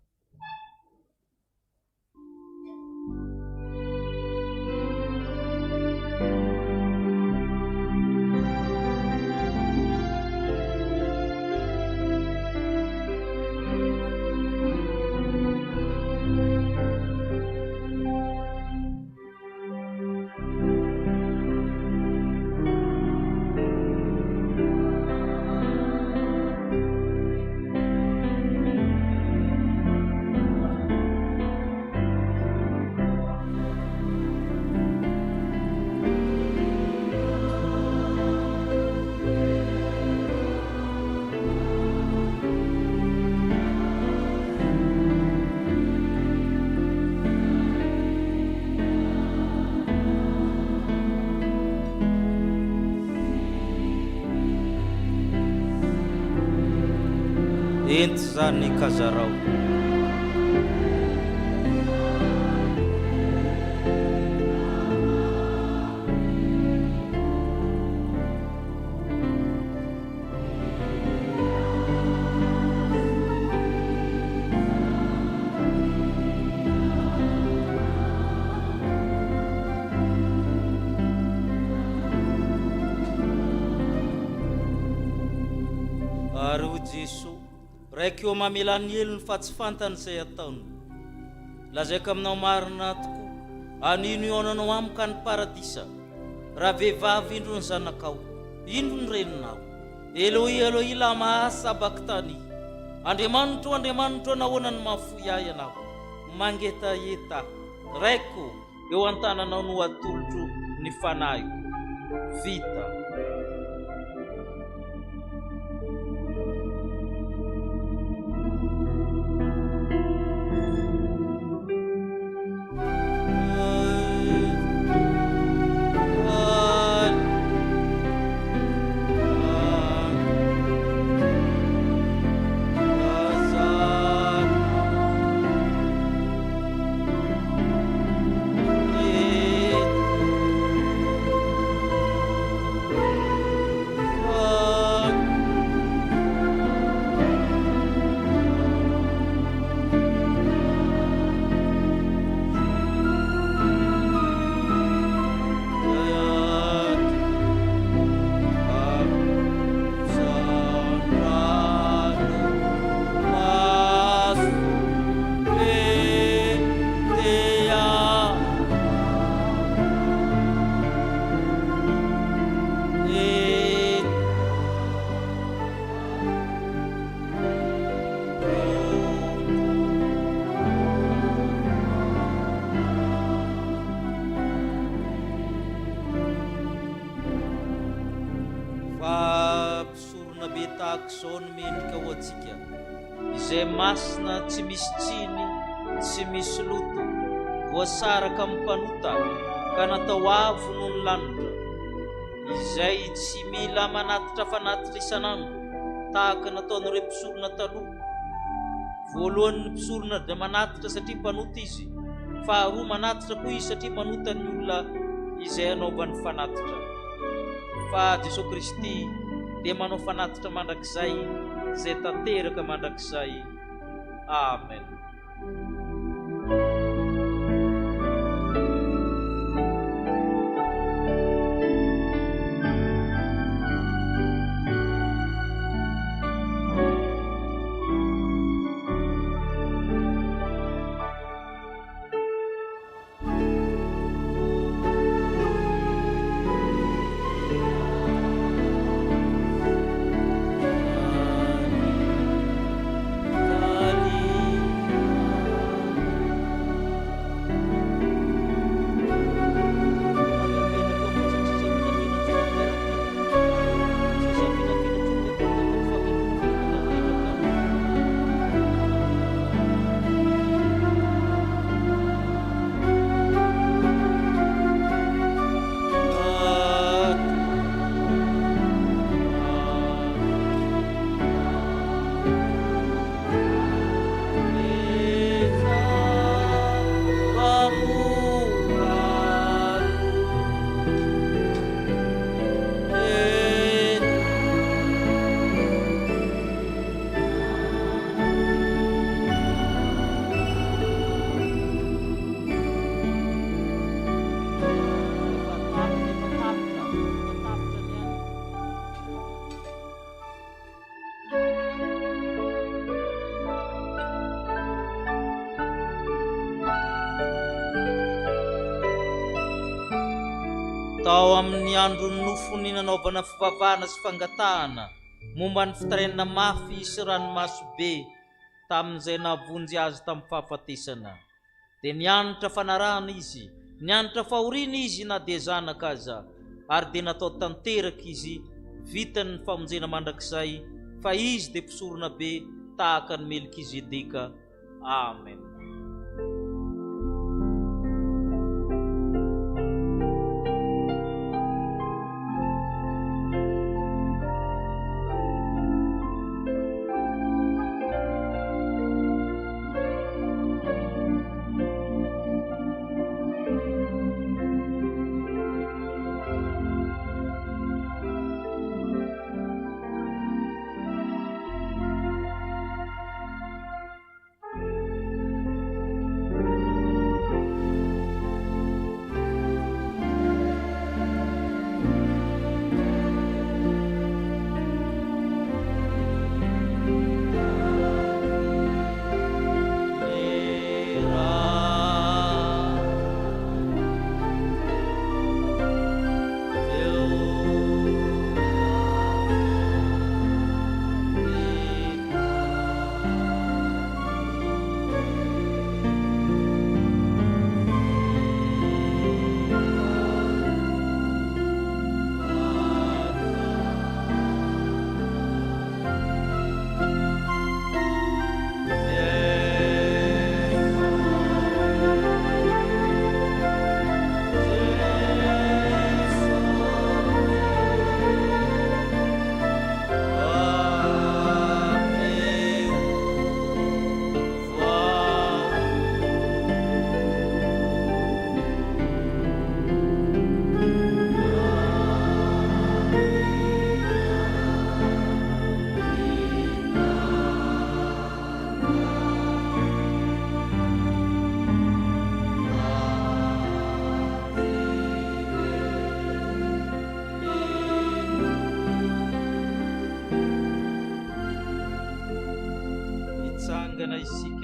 enty zany kazarao. Ary ho Jesosy, raiky eo mamelany elony fa tsy fantany izay ataony. Lazaiko aminao marina tokoa, anino ionanao amiko any paradisa. Raha vehivavy indro ny zanakao, indro ny reninao. Eloi, Eloi, lama sabakitany. Andriamanitro, Andriamanitro, nahoana ny mahafoy ahy ianao. Mangetaheta, raiko eo an-tananao no atolotro ny fanahiko. Vita. Izay masina tsy misy tsiny, tsy misy loto, voasaraka amin'ny mpanota ka natao avo noho ny lanitra. Izay tsy mila manatitra fanatitra isanandro tahaka nataon'ireo mpisorona taloha. Voalohan'ny mpisorona dia manatitra satria mpanota izy, faharoa manatitra koa izy satria manota ny olona izay anaovany fanatitra. Fa Jesosy Kristy dia manao fanatitra mandrakizay izay tanteraka mandrakizay. Amen. Tao amin'ny andron'ny nofony nanaovana fivavahana sy fangatahana momba ny fitarenana mafy sy ranomaso be tamin'izay navonjy azy tamin'ny fahafatesana. Dia nianatra fanarahana izy, nianatra fahoriana izy na dia zanaka aza, ary dia natao tanteraka izy vitany ny famonjena mandrakizay, fa izy dia mpisorona be tahaka ny Melkizedeka. Amen.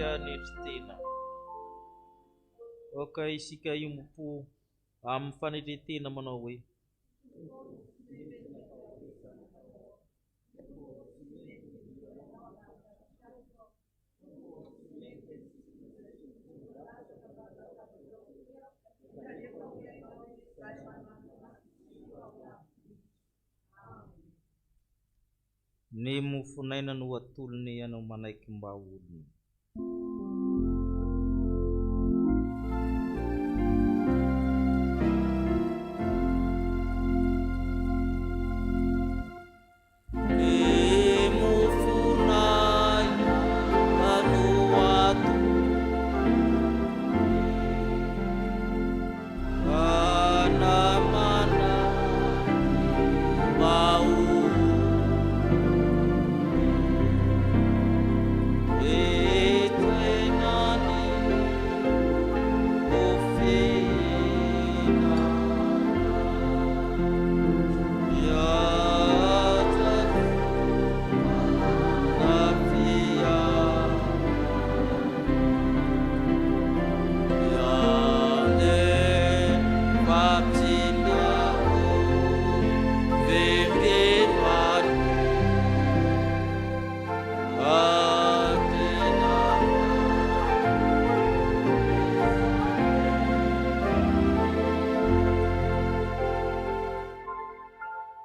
isika nendry tena. Oka isika iompo amin'ny fanetretena manao hoe ny mofonaina no atolony ianao manaiky mba olona.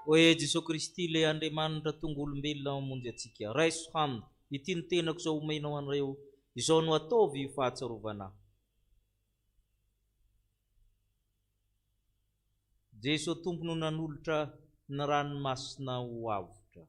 Oe Jesosy Kristy le Andriamanitra tonga olombelona mamonjy atsika. Raiso aminy ity ny tenako izao omenao anareo, izao no ataovy fahatsarovana. Jesosy tompo no nanolotra ny ranomasina ho avotra.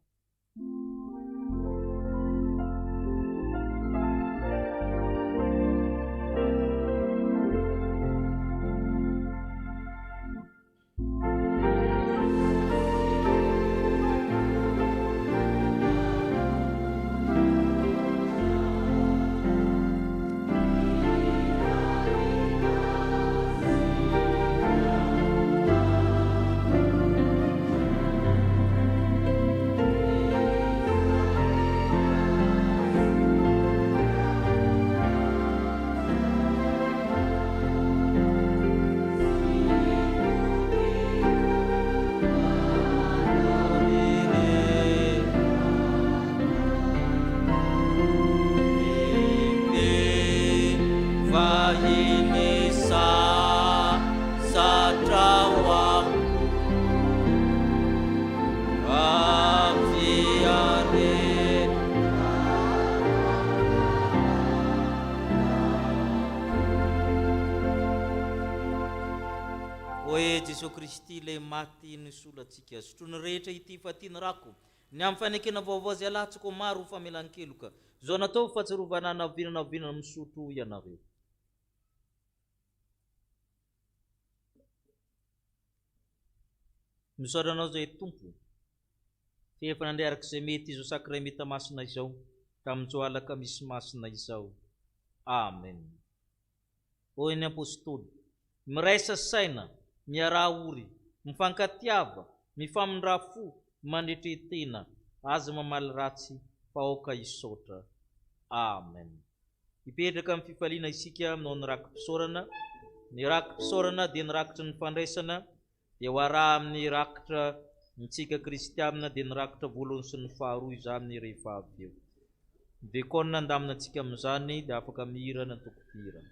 Oe Jesosy Kristy le maty nisolatsika, sotrony rehetra ity faty ny rako, ny amin'ny fanekena vaovao zay alatsako maro famelan-keloka, zao natao fahatsiarovana navinana misotro ianareo. Misaoranao zay Tompo, efa nandray arak'izay mety izao sakramenta masina izao, tamin'izao alaka misy masina izao. Amen. Hoy ny apôstôly, miraisa saina, miara ory, mifankatiava, mifamindra fo, mandretretena, aza mamaly ratsy, faoka isotra. Amen. Ipetraka amin'ny fifaliana isika aminao ny rakim-pisaorana, ny rakim-pisaorana dia ny rakitra ny fandraisana, dia ho araha amin'ny rakitra nitsika kristianina dia ny rakitra voalohany sy ny faharoa izany rehefa avy eo. Vekonina andamina antsika amin'izany dia afaka mihirana ny tokopirana.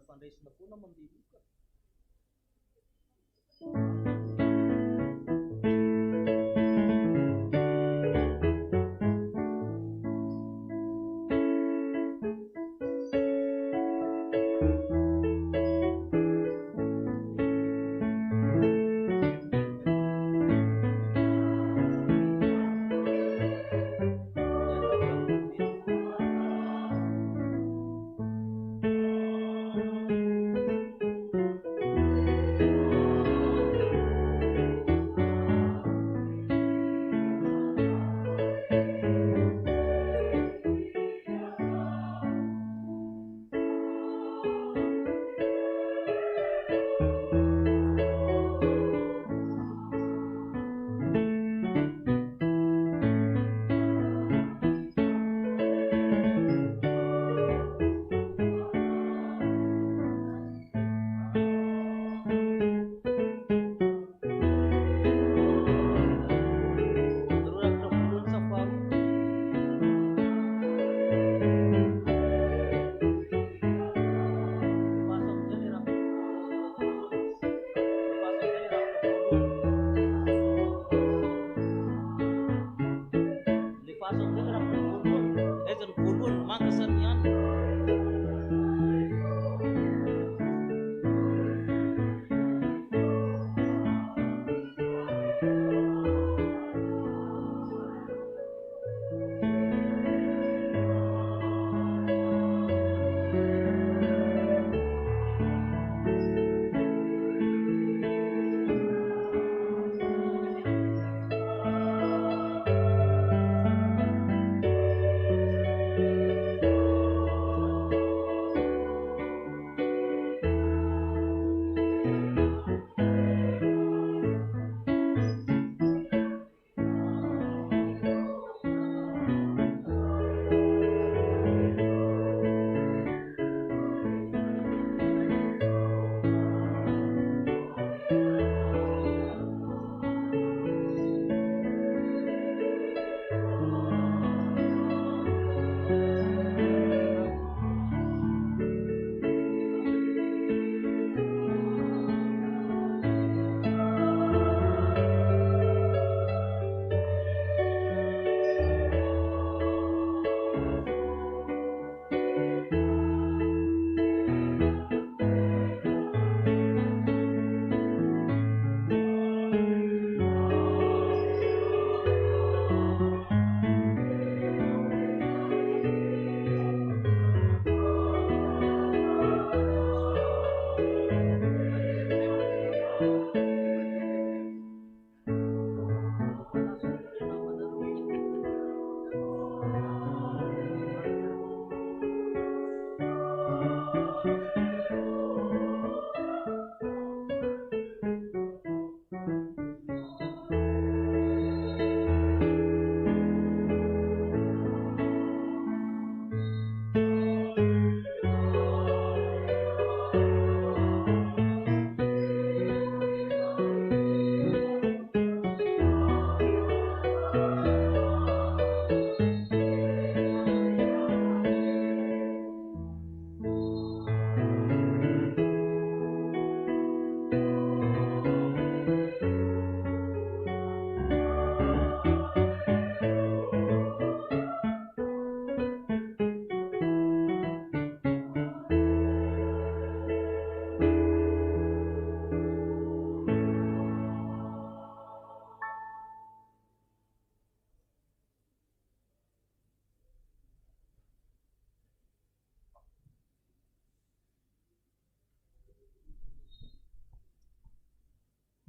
Fandraisana foana mandeha loka.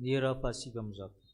Nira pasiva mzako.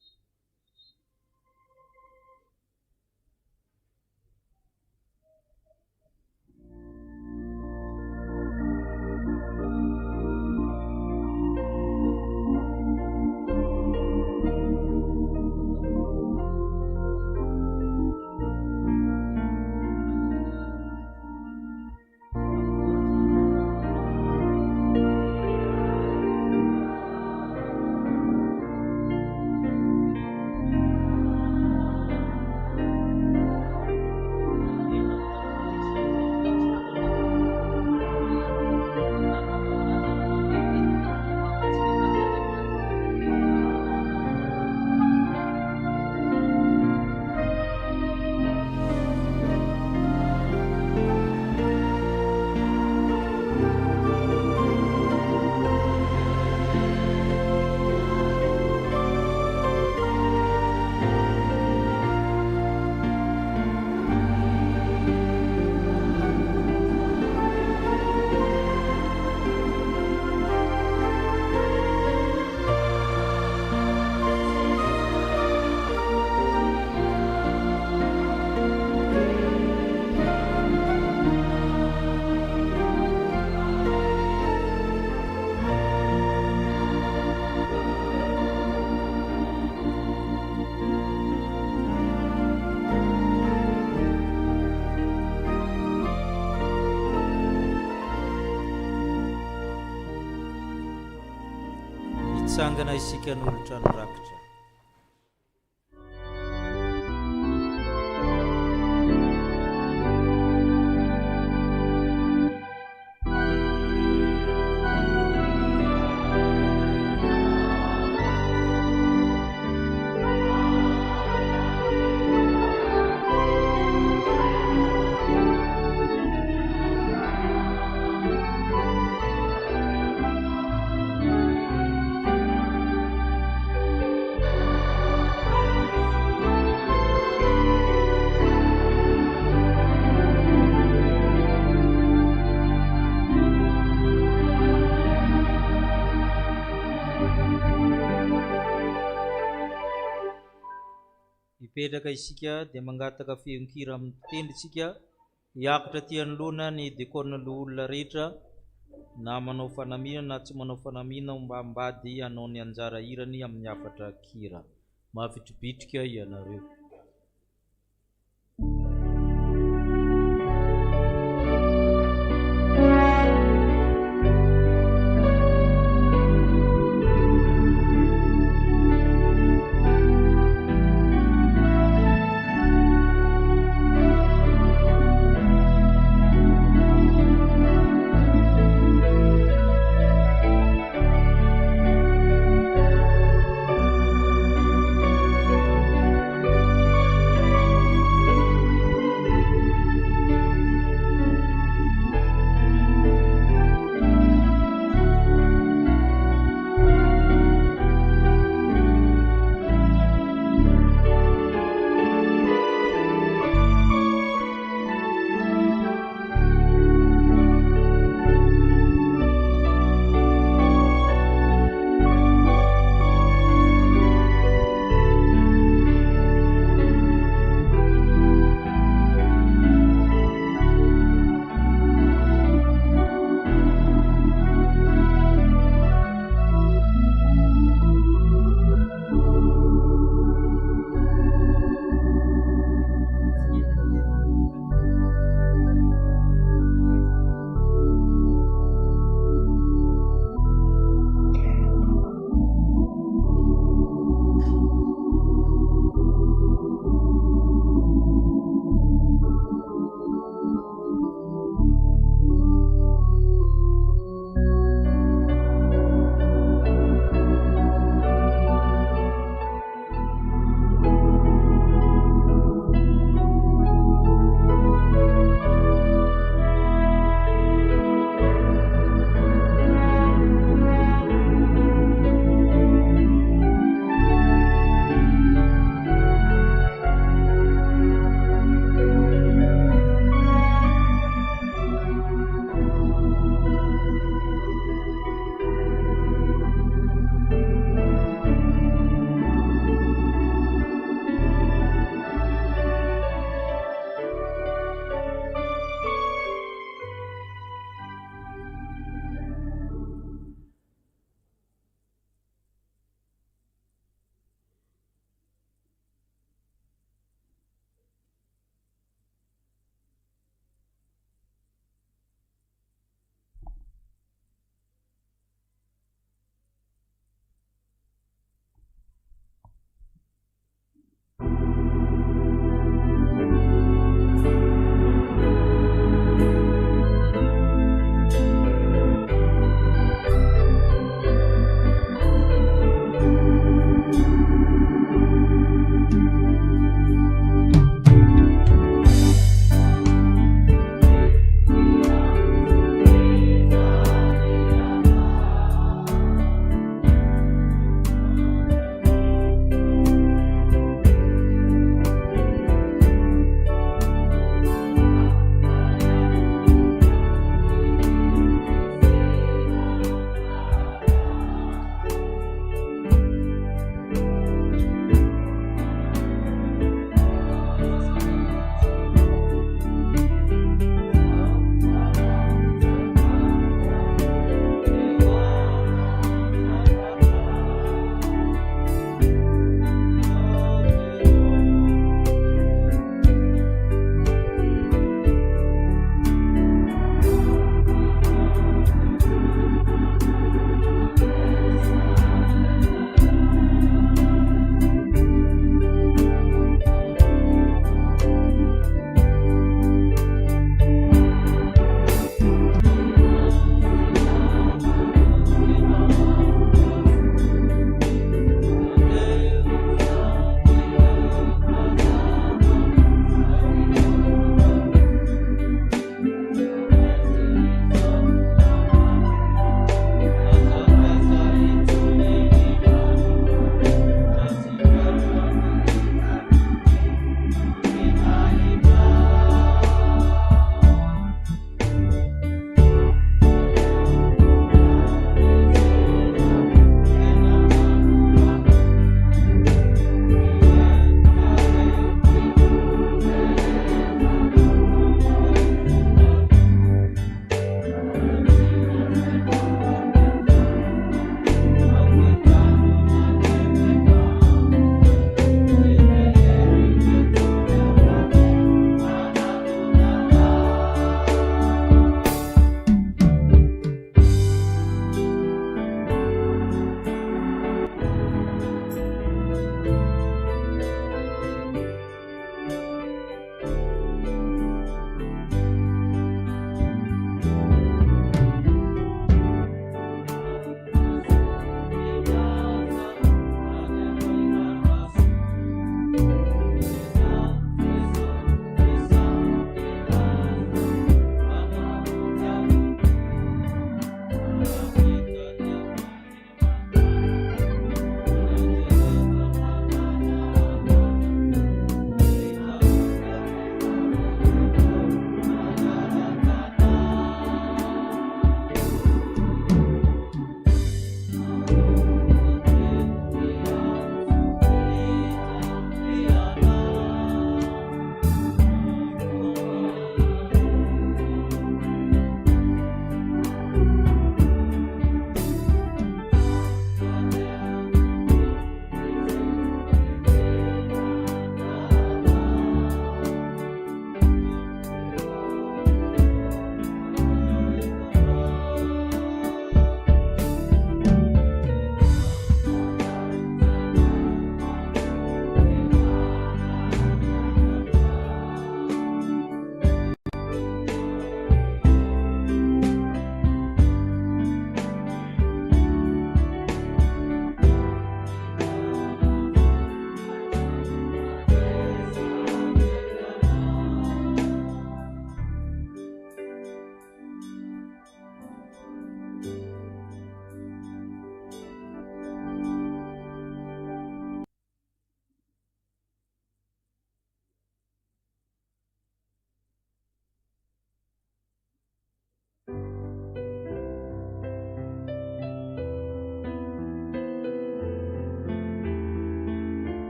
Sangana isika n'olotra nirakitra. Ipetraka isika dia mangataka feonkira amin'ny tendritsika hiakatra ty anoloana ny dekorn'olona olona rehetra na manao fanamiana na tsy manao fanamiana mba ambady hanao ny anjara irany amin'ny hafatra kira. Mahavitribitrika ianareo.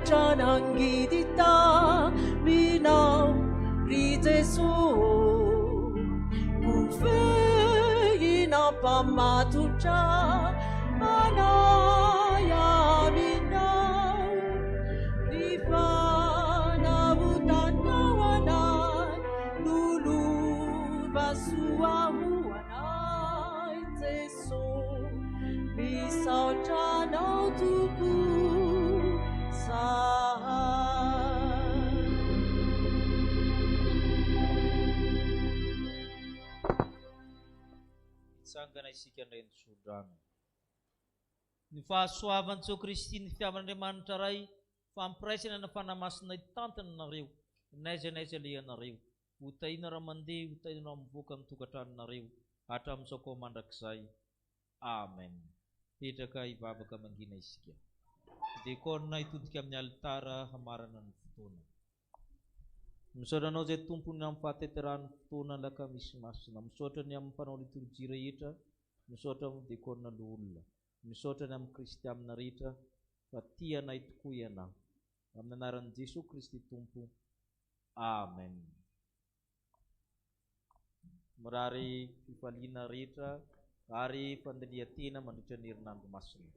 tranangidita minao ry Jesu kufeinampamatotra anay aminao ny fanaotanao anay lolovasoaho anay Jesu misaotranao tompo Mitsangana isika indray ny sodrano. Ny fahasoavan'i Jesu Kristy ny fiavan'Andriamanitra ray fampiraisana ny fanamasinay tantana nareo naiza lehanareo hotaina raha mandeha hotaina mivoaka amin'ny tokantranonareo hatramin'izao koa mandrakizay. Amen. Petraka hivavaka mangina isika. Dekona hitodika amin'ny alitara hamarana ny fotoana. Misaotra anao izay tompony amin'ny fahateterahan'ny fotoana laka misy masina. Misaotra ny amin'ny mpanao liturjia rehetra, misaotra amin'ny dekona olona, misaotra ny amin'ny kristianina rehetra fa tia anay tokoa ianao. Amin'ny anaran'i Jesu Kristy Tompo. Amen. Mirary fifaliana rehetra ary fandinihan-tena mandritra ny herinandro masina.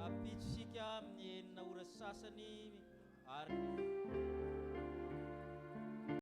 Apitsika amin'ny enina ora sasany ary